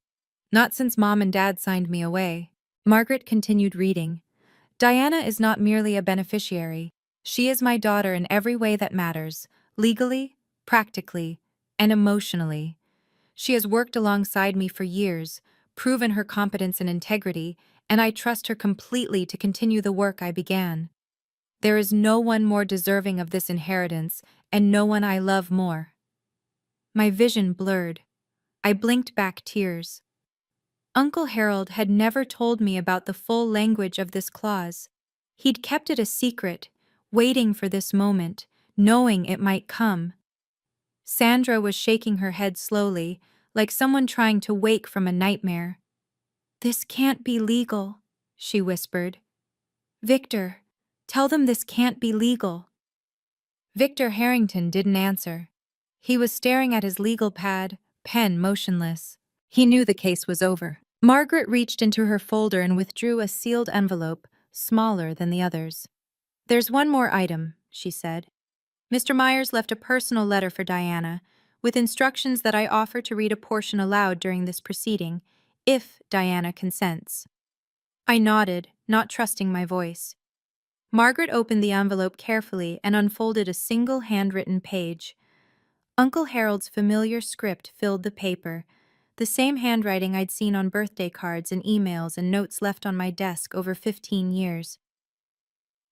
Not since Mom and Dad signed me away. Margaret continued reading. Diana is not merely a beneficiary. She is my daughter in every way that matters, legally, practically, and emotionally. She has worked alongside me for years, proven her competence and integrity, and I trust her completely to continue the work I began. There is no one more deserving of this inheritance, and no one I love more. My vision blurred. I blinked back tears. Uncle Harold had never told me about the full language of this clause. He'd kept it a secret, waiting for this moment, knowing it might come. Sandra was shaking her head slowly, like someone trying to wake from a nightmare. This can't be legal, she whispered. Victor, tell them this can't be legal. Victor Harrington didn't answer. He was staring at his legal pad, pen motionless. He knew the case was over. Margaret reached into her folder and withdrew a sealed envelope, smaller than the others. There's one more item, she said. Mr. Myers left a personal letter for Diana, with instructions that I offer to read a portion aloud during this proceeding, if Diana consents. I nodded, not trusting my voice. Margaret opened the envelope carefully and unfolded a single handwritten page. Uncle Harold's familiar script filled the paper, the same handwriting I'd seen on birthday cards and emails and notes left on my desk over 15 years.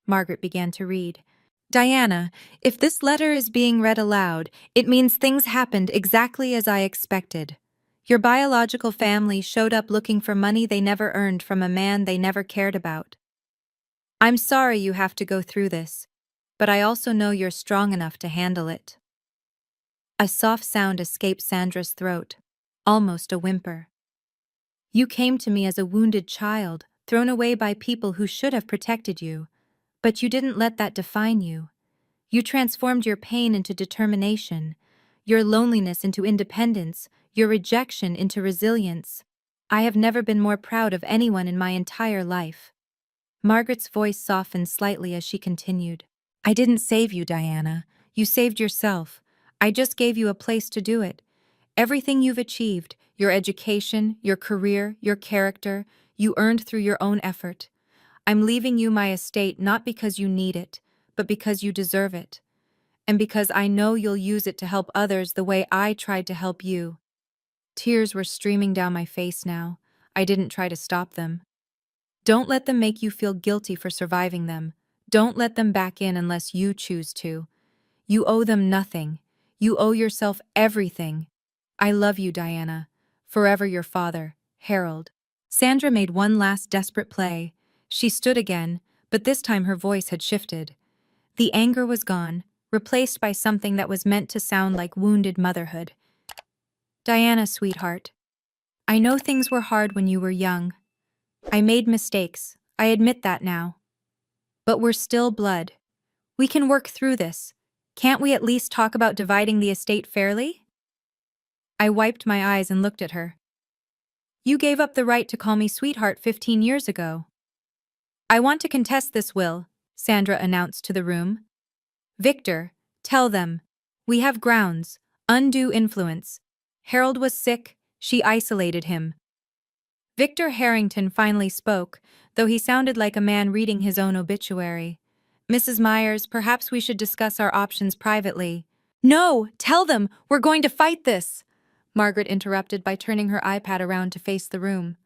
Margaret began to read. Diana, if this letter is being read aloud, it means things happened exactly as I expected. Your biological family showed up looking for money they never earned from a man they never cared about. I'm sorry you have to go through this, but I also know you're strong enough to handle it. A soft sound escaped Sandra's throat, almost a whimper. You came to me as a wounded child, thrown away by people who should have protected you, but you didn't let that define you. You transformed your pain into determination, your loneliness into independence, your rejection into resilience. I have never been more proud of anyone in my entire life. Margaret's voice softened slightly as she continued. I didn't save you, Diana. You saved yourself. I just gave you a place to do it. Everything you've achieved, your education, your career, your character, you earned through your own effort. I'm leaving you my estate not because you need it, but because you deserve it. And because I know you'll use it to help others the way I tried to help you. Tears were streaming down my face now. I didn't try to stop them. Don't let them make you feel guilty for surviving them. Don't let them back in unless you choose to. You owe them nothing. You owe yourself everything. I love you, Diana. Forever your father, Harold. Sandra made one last desperate play. She stood again, but this time her voice had shifted. The anger was gone, replaced by something that was meant to sound like wounded motherhood. Diana, sweetheart, I know things were hard when you were young. I made mistakes. I admit that now. But we're still blood. We can work through this. Can't we at least talk about dividing the estate fairly? I wiped my eyes and looked at her. You gave up the right to call me sweetheart 15 years ago. I want to contest this will, Sandra announced to the room. Victor, tell them. We have grounds. Undue influence. Harold was sick. She isolated him. Victor Harrington finally spoke, though he sounded like a man reading his own obituary. Mrs. Myers, perhaps we should discuss our options privately. No, tell them, we're going to fight this! Margaret interrupted by turning her iPad around to face the room.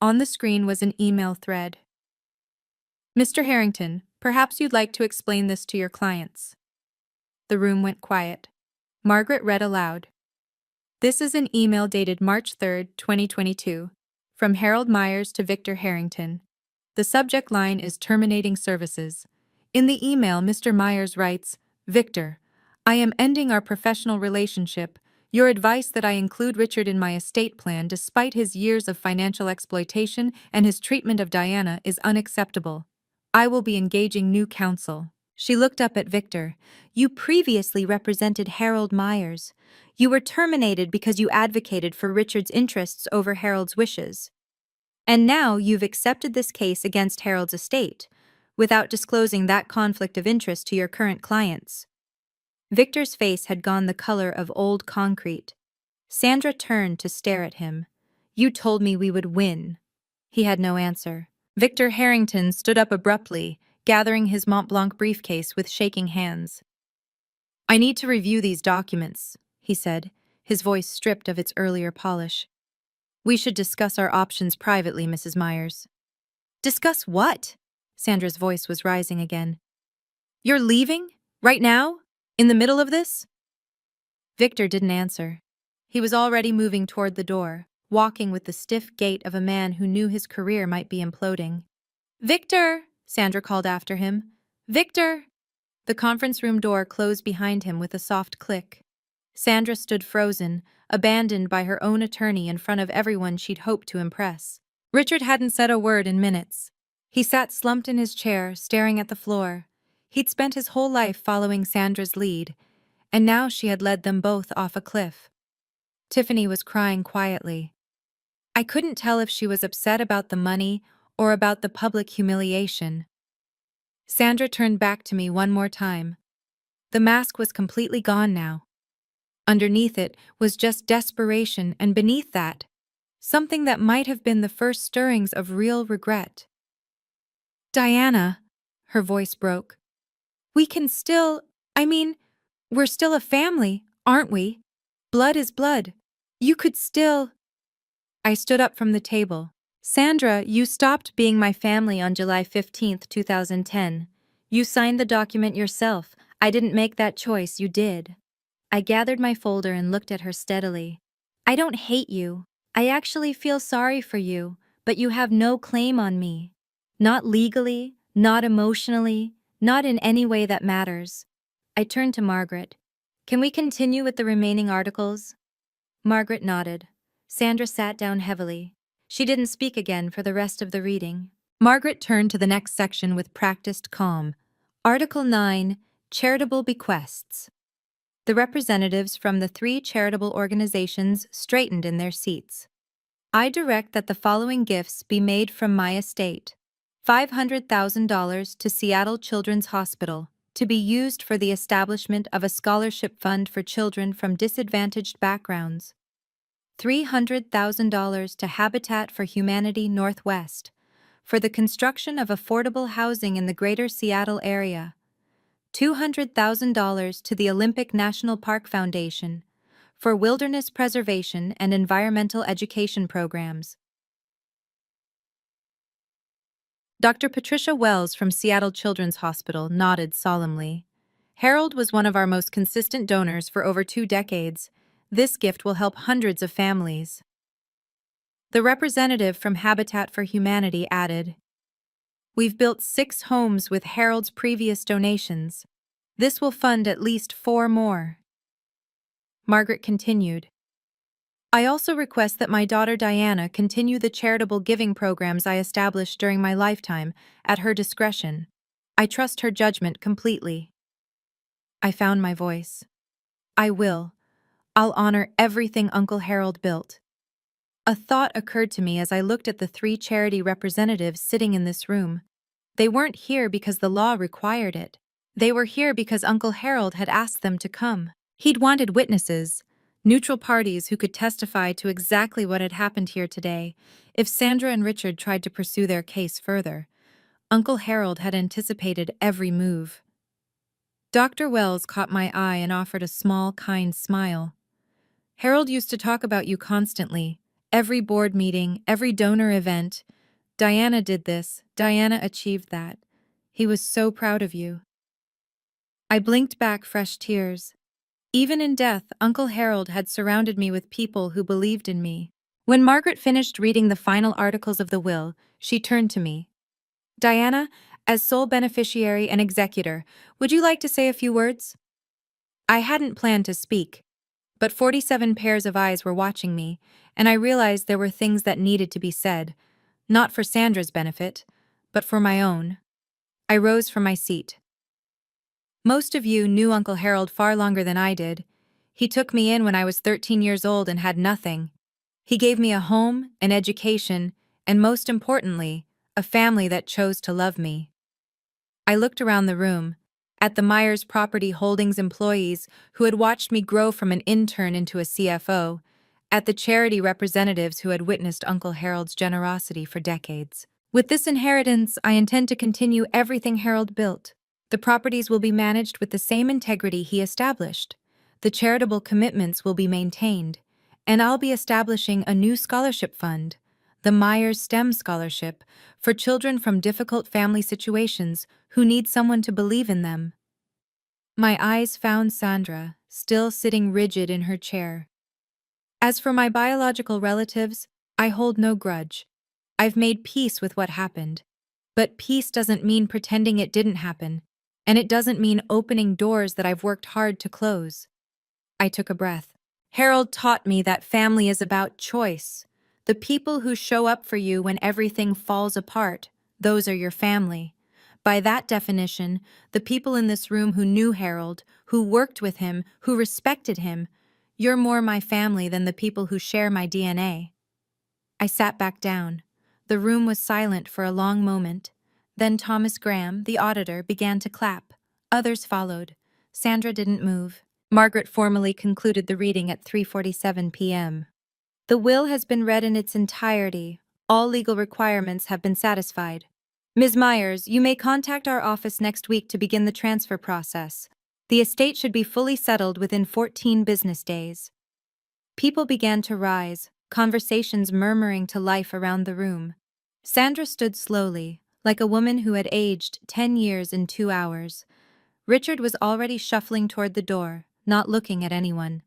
On the screen was an email thread. Mr. Harrington, perhaps you'd like to explain this to your clients. The room went quiet. Margaret read aloud. This is an email dated March 3, 2022, from Harold Myers to Victor Harrington. The subject line is terminating services. In the email, Mr. Myers writes, Victor, I am ending our professional relationship. Your advice that I include Richard in my estate plan despite his years of financial exploitation and his treatment of Diana is unacceptable. I will be engaging new counsel. She looked up at Victor. You previously represented Harold Myers. You were terminated because you advocated for Richard's interests over Harold's wishes. And now you've accepted this case against Harold's estate, without disclosing that conflict of interest to your current clients. Victor's face had gone the color of old concrete. Sandra turned to stare at him. You told me we would win. He had no answer. Victor Harrington stood up abruptly, gathering his Mont Blanc briefcase with shaking hands. I need to review these documents, he said, his voice stripped of its earlier polish. We should discuss our options privately, Mrs. Myers. Discuss what? Sandra's voice was rising again. You're leaving? Right now? In the middle of this? Victor didn't answer. He was already moving toward the door, walking with the stiff gait of a man who knew his career might be imploding. Victor! Sandra called after him. Victor! The conference room door closed behind him with a soft click. Sandra stood frozen, abandoned by her own attorney in front of everyone she'd hoped to impress. Richard hadn't said a word in minutes. He sat slumped in his chair, staring at the floor. He'd spent his whole life following Sandra's lead, and now she had led them both off a cliff. Tiffany was crying quietly. I couldn't tell if she was upset about the money or about the public humiliation. Sandra turned back to me one more time. The mask was completely gone now. Underneath it was just desperation, and beneath that, something that might have been the first stirrings of real regret. Diana, her voice broke. We can still, we're still a family, aren't we? Blood is blood. You could still... I stood up from the table. Sandra, you stopped being my family on July 15th, 2010. You signed the document yourself. I didn't make that choice, you did. I gathered my folder and looked at her steadily. I don't hate you. I actually feel sorry for you, but you have no claim on me. Not legally, not emotionally, not in any way that matters. I turned to Margaret. Can we continue with the remaining articles? Margaret nodded. Sandra sat down heavily. She didn't speak again for the rest of the reading. Margaret turned to the next section with practiced calm. Article 9, Charitable Bequests. The representatives from the 3 charitable organizations straightened in their seats. I direct that the following gifts be made from my estate. $500,000 to Seattle Children's Hospital, to be used for the establishment of a scholarship fund for children from disadvantaged backgrounds. $300,000 to Habitat for Humanity Northwest, for the construction of affordable housing in the greater Seattle area. $200,000 to the Olympic National Park Foundation, for wilderness preservation and environmental education programs. Dr. Patricia Wells from Seattle Children's Hospital nodded solemnly. Harold was one of our most consistent donors for over 2 decades. This gift will help hundreds of families. The representative from Habitat for Humanity added, We've built 6 homes with Harold's previous donations. This will fund at least 4 more. Margaret continued. I also request that my daughter Diana continue the charitable giving programs I established during my lifetime, at her discretion. I trust her judgment completely. I found my voice. I will. I'll honor everything Uncle Harold built. A thought occurred to me as I looked at the 3 charity representatives sitting in this room. They weren't here because the law required it. They were here because Uncle Harold had asked them to come. He'd wanted witnesses, neutral parties who could testify to exactly what had happened here today if Sandra and Richard tried to pursue their case further. Uncle Harold had anticipated every move. Dr. Wells caught my eye and offered a small, kind smile. Harold used to talk about you constantly. Every board meeting, every donor event. Diana did this, Diana achieved that. He was so proud of you. I blinked back fresh tears. Even in death, Uncle Harold had surrounded me with people who believed in me. When Margaret finished reading the final articles of the will, she turned to me. Diana, as sole beneficiary and executor, would you like to say a few words? I hadn't planned to speak, but 47 pairs of eyes were watching me, and I realized there were things that needed to be said, not for Sandra's benefit, but for my own. I rose from my seat. Most of you knew Uncle Harold far longer than I did. He took me in when I was 13 years old and had nothing. He gave me a home, an education, and most importantly, a family that chose to love me. I looked around the room, at the Myers Property Holdings employees who had watched me grow from an intern into a CFO, at the charity representatives who had witnessed Uncle Harold's generosity for decades. With this inheritance, I intend to continue everything Harold built. The properties will be managed with the same integrity he established. The charitable commitments will be maintained, and I'll be establishing a new scholarship fund, the Myers STEM Scholarship, for children from difficult family situations who need someone to believe in them. My eyes found Sandra, still sitting rigid in her chair. As for my biological relatives, I hold no grudge. I've made peace with what happened. But peace doesn't mean pretending it didn't happen, and it doesn't mean opening doors that I've worked hard to close. I took a breath. Harold taught me that family is about choice. The people who show up for you when everything falls apart, those are your family. By that definition, the people in this room who knew Harold, who worked with him, who respected him, you're more my family than the people who share my DNA. I sat back down. The room was silent for a long moment. Then Thomas Graham, the auditor, began to clap. Others followed. Sandra didn't move. Margaret formally concluded the reading at 3:47 p.m. The will has been read in its entirety. All legal requirements have been satisfied. Ms. Myers, you may contact our office next week to begin the transfer process. The estate should be fully settled within 14 business days. People began to rise, conversations murmuring to life around the room. Sandra stood slowly, like a woman who had aged 10 years in 2 hours. Richard was already shuffling toward the door, not looking at anyone.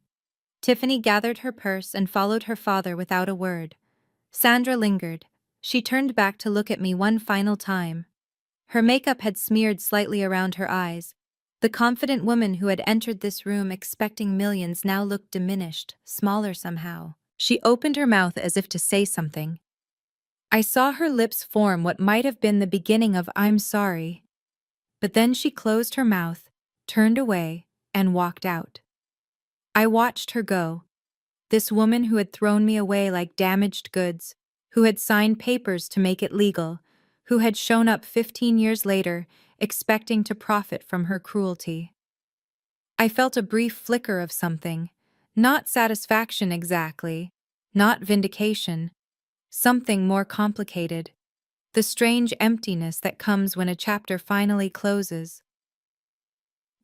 Tiffany gathered her purse and followed her father without a word. Sandra lingered. She turned back to look at me one final time. Her makeup had smeared slightly around her eyes. The confident woman who had entered this room expecting millions now looked diminished, smaller somehow. She opened her mouth as if to say something. I saw her lips form what might have been the beginning of "I'm sorry." But then she closed her mouth, turned away, and walked out. I watched her go. This woman who had thrown me away like damaged goods, who had signed papers to make it legal, who had shown up 15 years later, expecting to profit from her cruelty. I felt a brief flicker of something, not satisfaction exactly, not vindication, something more complicated, the strange emptiness that comes when a chapter finally closes.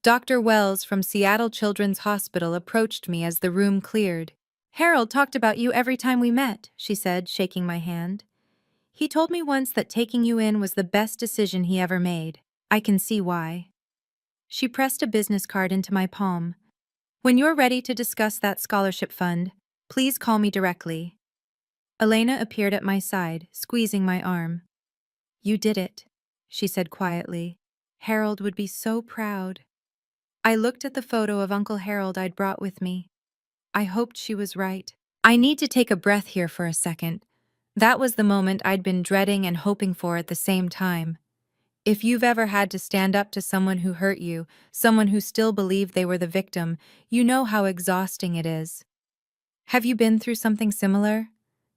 Dr. Wells from Seattle Children's Hospital approached me as the room cleared. Harold talked about you every time we met, she said, shaking my hand. He told me once that taking you in was the best decision he ever made. I can see why. She pressed a business card into my palm. When you're ready to discuss that scholarship fund, please call me directly. Elena appeared at my side, squeezing my arm. You did it, she said quietly. Harold would be so proud. I looked at the photo of Uncle Harold I'd brought with me. I hoped she was right. I need to take a breath here for a second. That was the moment I'd been dreading and hoping for at the same time. If you've ever had to stand up to someone who hurt you, someone who still believed they were the victim, you know how exhausting it is. Have you been through something similar?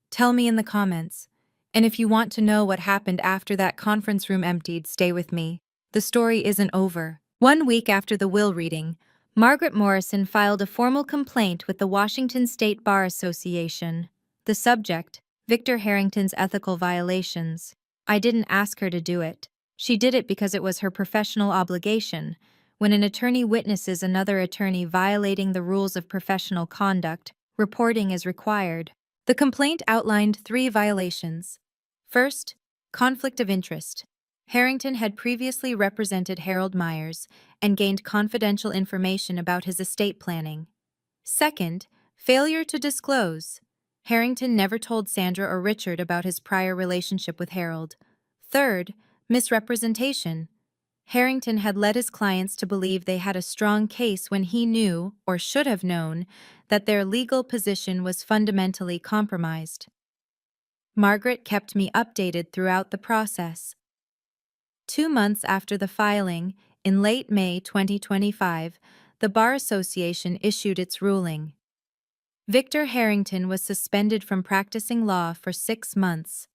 Tell me in the comments. And if you want to know what happened after that conference room emptied, stay with me. The story isn't over. 1 week after the will reading, Margaret Morrison filed a formal complaint with the Washington State Bar Association. The subject, Victor Harrington's ethical violations. I didn't ask her to do it. She did it because it was her professional obligation. When an attorney witnesses another attorney violating the rules of professional conduct, reporting is required. The complaint outlined 3 violations. First, conflict of interest. Harrington had previously represented Harold Myers and gained confidential information about his estate planning. Second, failure to disclose. Harrington never told Sandra or Richard about his prior relationship with Harold. Third, misrepresentation. Harrington had led his clients to believe they had a strong case when he knew, or should have known, that their legal position was fundamentally compromised. Margaret kept me updated throughout the process. 2 months after the filing, in late May 2025, the Bar Association issued its ruling. Victor Harrington was suspended from practicing law for 6 months.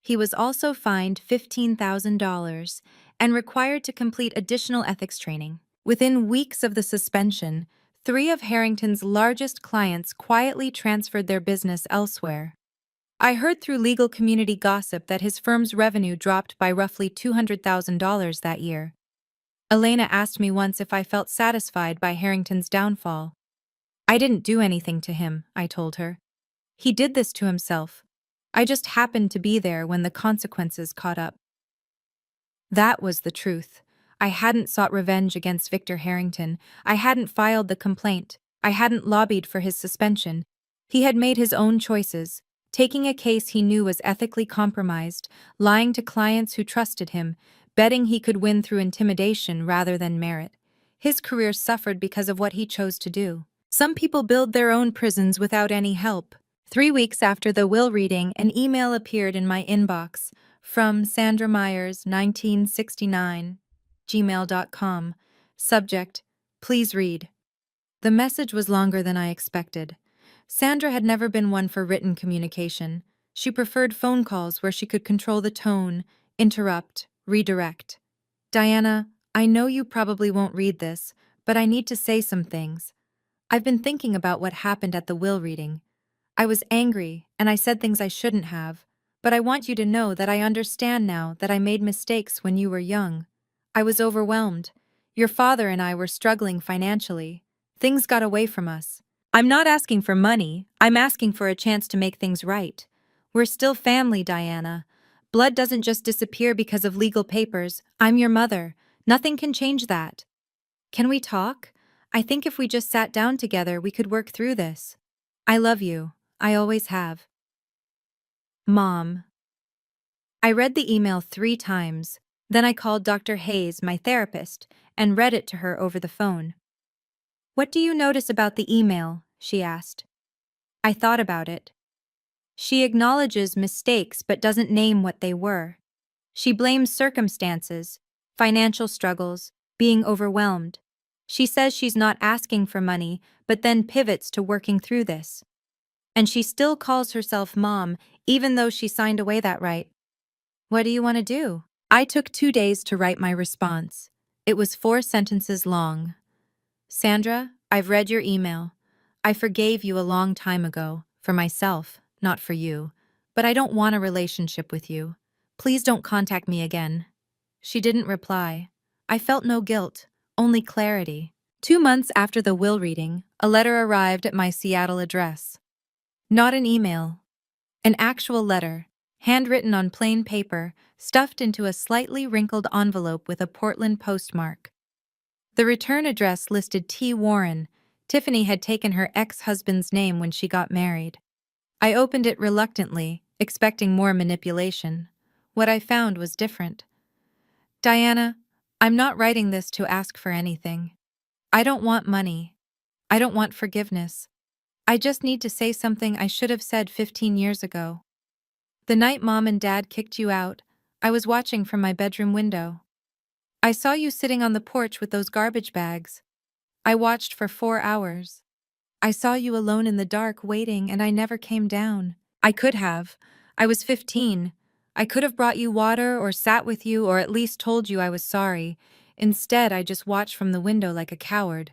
He was also fined $15,000 and required to complete additional ethics training. Within weeks of the suspension, 3 of Harrington's largest clients quietly transferred their business elsewhere. I heard through legal community gossip that his firm's revenue dropped by roughly $200,000 that year. Elena asked me once if I felt satisfied by Harrington's downfall. I didn't do anything to him, I told her. He did this to himself. I just happened to be there when the consequences caught up. That was the truth. I hadn't sought revenge against Victor Harrington. I hadn't filed the complaint. I hadn't lobbied for his suspension. He had made his own choices, taking a case he knew was ethically compromised, lying to clients who trusted him, betting he could win through intimidation rather than merit. His career suffered because of what he chose to do. Some people build their own prisons without any help. 3 weeks after the will reading, an email appeared in my inbox from Sandra Myers, 1969, gmail.com. Subject, please read. The message was longer than I expected. Sandra had never been one for written communication. She preferred phone calls where she could control the tone, interrupt, redirect. Diana, I know you probably won't read this, but I need to say some things. I've been thinking about what happened at the will reading. I was angry, and I said things I shouldn't have, but I want you to know that I understand now that I made mistakes when you were young. I was overwhelmed. Your father and I were struggling financially. Things got away from us. I'm not asking for money, I'm asking for a chance to make things right. We're still family, Diana. Blood doesn't just disappear because of legal papers. I'm your mother. Nothing can change that. Can we talk? I think if we just sat down together, we could work through this. I love you. I always have. Mom. I read the email 3 times. Then I called Dr. Hayes, my therapist, and read it to her over the phone. What do you notice about the email? She asked. I thought about it. She acknowledges mistakes but doesn't name what they were. She blames circumstances, financial struggles, being overwhelmed. She says she's not asking for money, but then pivots to working through this. And she still calls herself mom, even though she signed away that right. What do you want to do? I took 2 days to write my response. It was 4 sentences long. Sandra, I've read your email. I forgave you a long time ago, for myself, not for you. But I don't want a relationship with you. Please don't contact me again. She didn't reply. I felt no guilt, only clarity. 2 months after the will reading, a letter arrived at my Seattle address. Not an email. An actual letter, handwritten on plain paper, stuffed into a slightly wrinkled envelope with a Portland postmark. The return address listed T. Warren. Tiffany had taken her ex-husband's name when she got married. I opened it reluctantly, expecting more manipulation. What I found was different. Diana, I'm not writing this to ask for anything. I don't want money. I don't want forgiveness. I just need to say something I should have said 15 years ago. The night Mom and Dad kicked you out, I was watching from my bedroom window. I saw you sitting on the porch with those garbage bags. I watched for 4 hours. I saw you alone in the dark waiting and I never came down. I could have. I was 15. I could have brought you water or sat with you or at least told you I was sorry. Instead, I just watched from the window like a coward.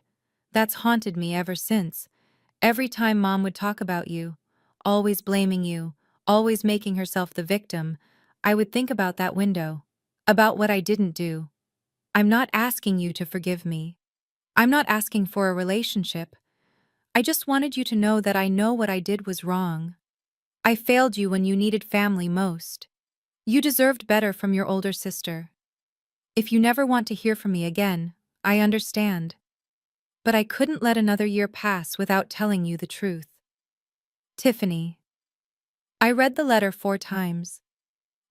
That's haunted me ever since. Every time Mom would talk about you, always blaming you, always making herself the victim, I would think about that window, about what I didn't do. I'm not asking you to forgive me. I'm not asking for a relationship. I just wanted you to know that I know what I did was wrong. I failed you when you needed family most. You deserved better from your older sister. If you never want to hear from me again, I understand. But I couldn't let another year pass without telling you the truth. Tiffany. I read the letter 4 times.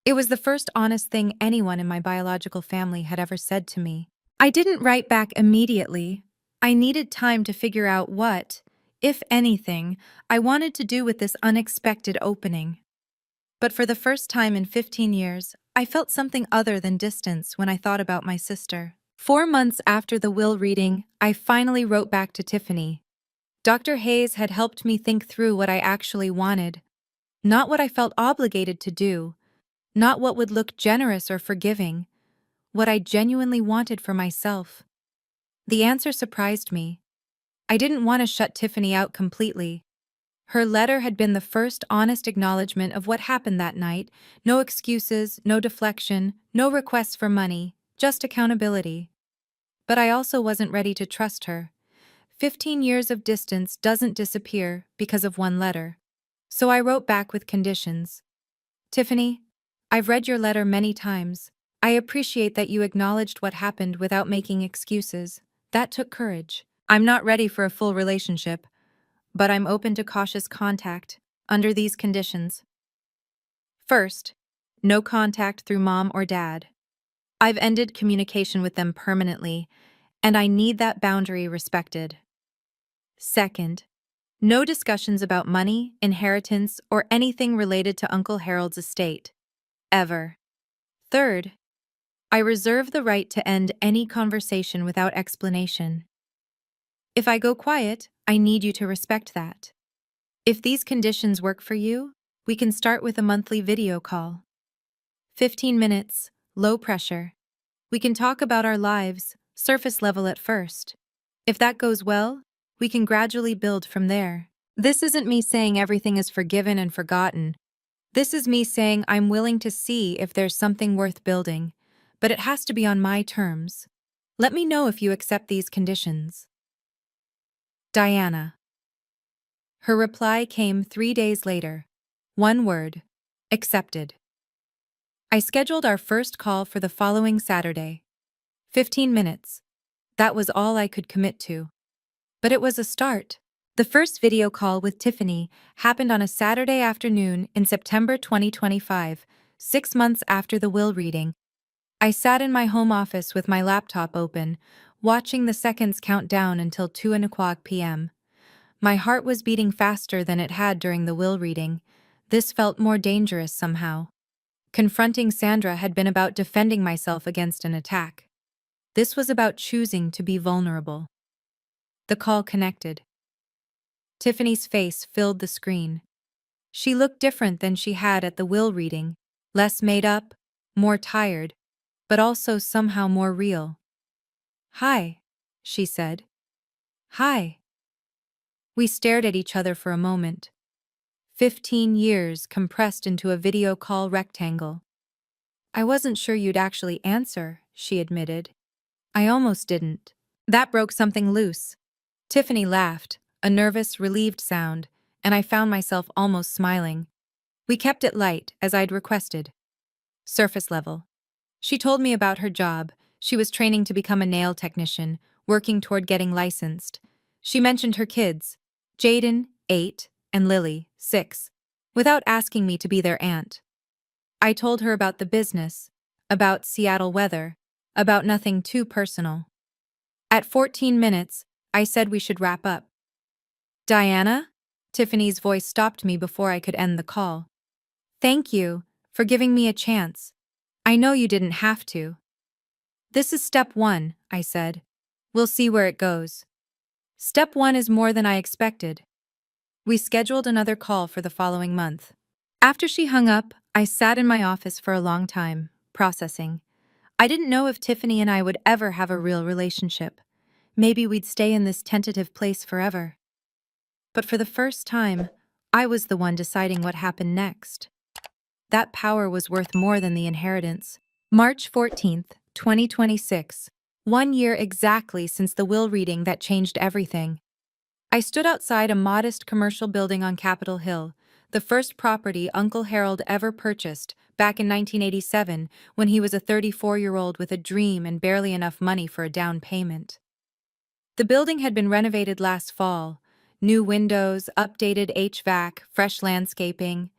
It was the first honest thing anyone in my biological family had ever said to me. I didn't write back immediately. I needed time to figure out what, if anything, I wanted to do with this unexpected opening. But for the first time in 15 years, I felt something other than distance when I thought about my sister. 4 months after the will reading, I finally wrote back to Tiffany. Dr. Hayes had helped me think through what I actually wanted, not what I felt obligated to do, not what would look generous or forgiving, what I genuinely wanted for myself. The answer surprised me. I didn't want to shut Tiffany out completely. Her letter had been the first honest acknowledgement of what happened that night. No excuses, no deflection, no requests for money, just accountability. But I also wasn't ready to trust her. 15 years of distance doesn't disappear because of one letter. So I wrote back with conditions. Tiffany, I've read your letter many times. I appreciate that you acknowledged what happened without making excuses. That took courage. I'm not ready for a full relationship, but I'm open to cautious contact under these conditions. First, no contact through Mom or Dad. I've ended communication with them permanently, and I need that boundary respected. Second, no discussions about money, inheritance, or anything related to Uncle Harold's estate. Ever. Third, I reserve the right to end any conversation without explanation. If I go quiet, I need you to respect that. If these conditions work for you, we can start with a monthly video call. 15 minutes, low pressure. We can talk about our lives, surface level at first. If that goes well, we can gradually build from there. This isn't me saying everything is forgiven and forgotten. This is me saying I'm willing to see if there's something worth building, but it has to be on my terms. Let me know if you accept these conditions. Diana. Her reply came 3 days later. One word. Accepted. I scheduled our first call for the following Saturday. 15 minutes. That was all I could commit to. But it was a start. The first video call with Tiffany happened on a Saturday afternoon in September 2025, 6 months after the will reading. I sat in my home office with my laptop open, watching the seconds count down until 2:00 p.m. My heart was beating faster than it had during the will reading. This felt more dangerous somehow. Confronting Sandra had been about defending myself against an attack. This was about choosing to be vulnerable. The call connected. Tiffany's face filled the screen. She looked different than she had at the will reading, less made up, more tired, but also somehow more real. "Hi," she said. "Hi." We stared at each other for a moment. 15 years compressed into a video call rectangle. "I wasn't sure you'd actually answer," she admitted. "I almost didn't." That broke something loose. Tiffany laughed, a nervous, relieved sound, and I found myself almost smiling. We kept it light, as I'd requested. Surface level. She told me about her job. She was training to become a nail technician, working toward getting licensed. She mentioned her kids, Jaden, 8, and Lily, 6, without asking me to be their aunt. I told her about the business, about Seattle weather, about nothing too personal. At 14 minutes, I said we should wrap up. Diana? Tiffany's voice stopped me before I could end the call. Thank you for giving me a chance. I know you didn't have to. This is step one, I said. We'll see where it goes. Step one is more than I expected. We scheduled another call for the following month. After she hung up, I sat in my office for a long time, processing. I didn't know if Tiffany and I would ever have a real relationship. Maybe we'd stay in this tentative place forever. But for the first time, I was the one deciding what happened next. That power was worth more than the inheritance. March 14th, 2026. 1 year exactly since the will reading that changed everything. I stood outside a modest commercial building on Capitol Hill, the first property Uncle Harold ever purchased, back in 1987, when he was a 34-year-old with a dream and barely enough money for a down payment. The building had been renovated last fall. New windows, updated HVAC, fresh landscaping.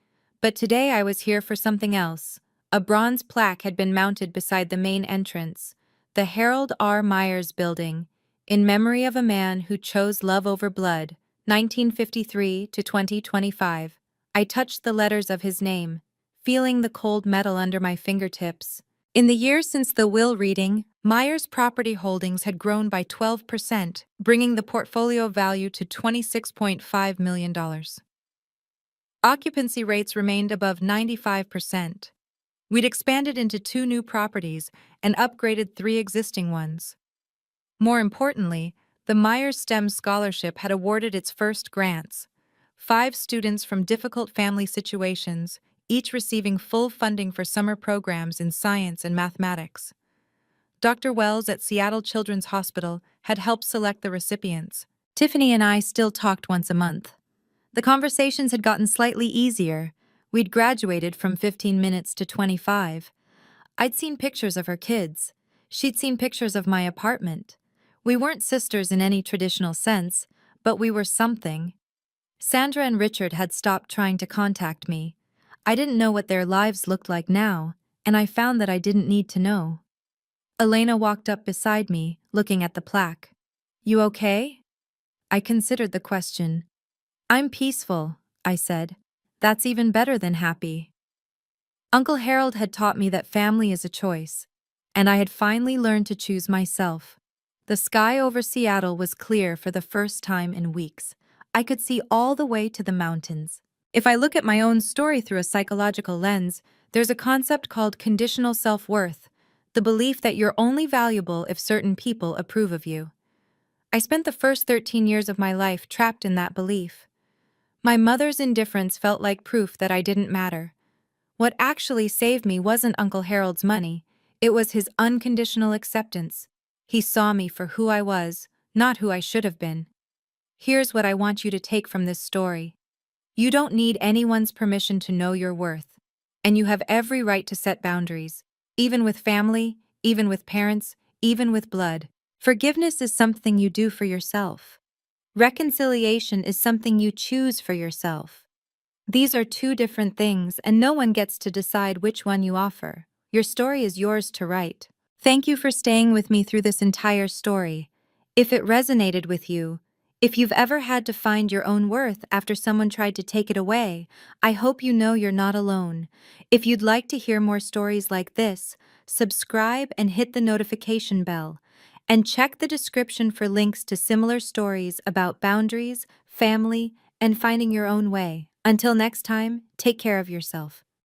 But today I was here for something else. A bronze plaque had been mounted beside the main entrance, the Harold R. Myers Building, in memory of a man who chose love over blood, 1953 to 2025. I touched the letters of his name, feeling the cold metal under my fingertips. In the years since the will reading, Myers' property holdings had grown by 12%, bringing the portfolio value to $26.5 million. Occupancy rates remained above 95%. We'd expanded into 2 new properties and upgraded 3 existing ones. More importantly, the Myers STEM Scholarship had awarded its first grants. 5 students from difficult family situations, each receiving full funding for summer programs in science and mathematics. Dr. Wells at Seattle Children's Hospital had helped select the recipients. Tiffany and I still talked once a month. The conversations had gotten slightly easier. We'd graduated from 15 minutes to 25. I'd seen pictures of her kids. She'd seen pictures of my apartment. We weren't sisters in any traditional sense, but we were something. Sandra and Richard had stopped trying to contact me. I didn't know what their lives looked like now, and I found that I didn't need to know. Elena walked up beside me, looking at the plaque. You okay? I considered the question. I'm peaceful, I said. That's even better than happy. Uncle Harold had taught me that family is a choice, and I had finally learned to choose myself. The sky over Seattle was clear for the first time in weeks. I could see all the way to the mountains. If I look at my own story through a psychological lens, there's a concept called conditional self-worth, the belief that you're only valuable if certain people approve of you. I spent the first 13 years of my life trapped in that belief. My mother's indifference felt like proof that I didn't matter. What actually saved me wasn't Uncle Harold's money, it was his unconditional acceptance. He saw me for who I was, not who I should have been. Here's what I want you to take from this story. You don't need anyone's permission to know your worth, and you have every right to set boundaries, even with family, even with parents, even with blood. Forgiveness is something you do for yourself. Reconciliation is something you choose for yourself. These are 2 different things, and no one gets to decide which one you offer. Your story is yours to write. Thank you for staying with me through this entire story. If it resonated with you, if you've ever had to find your own worth after someone tried to take it away, I hope you know you're not alone. If you'd like to hear more stories like this, subscribe and hit the notification bell. And check the description for links to similar stories about boundaries, family, and finding your own way. Until next time, take care of yourself.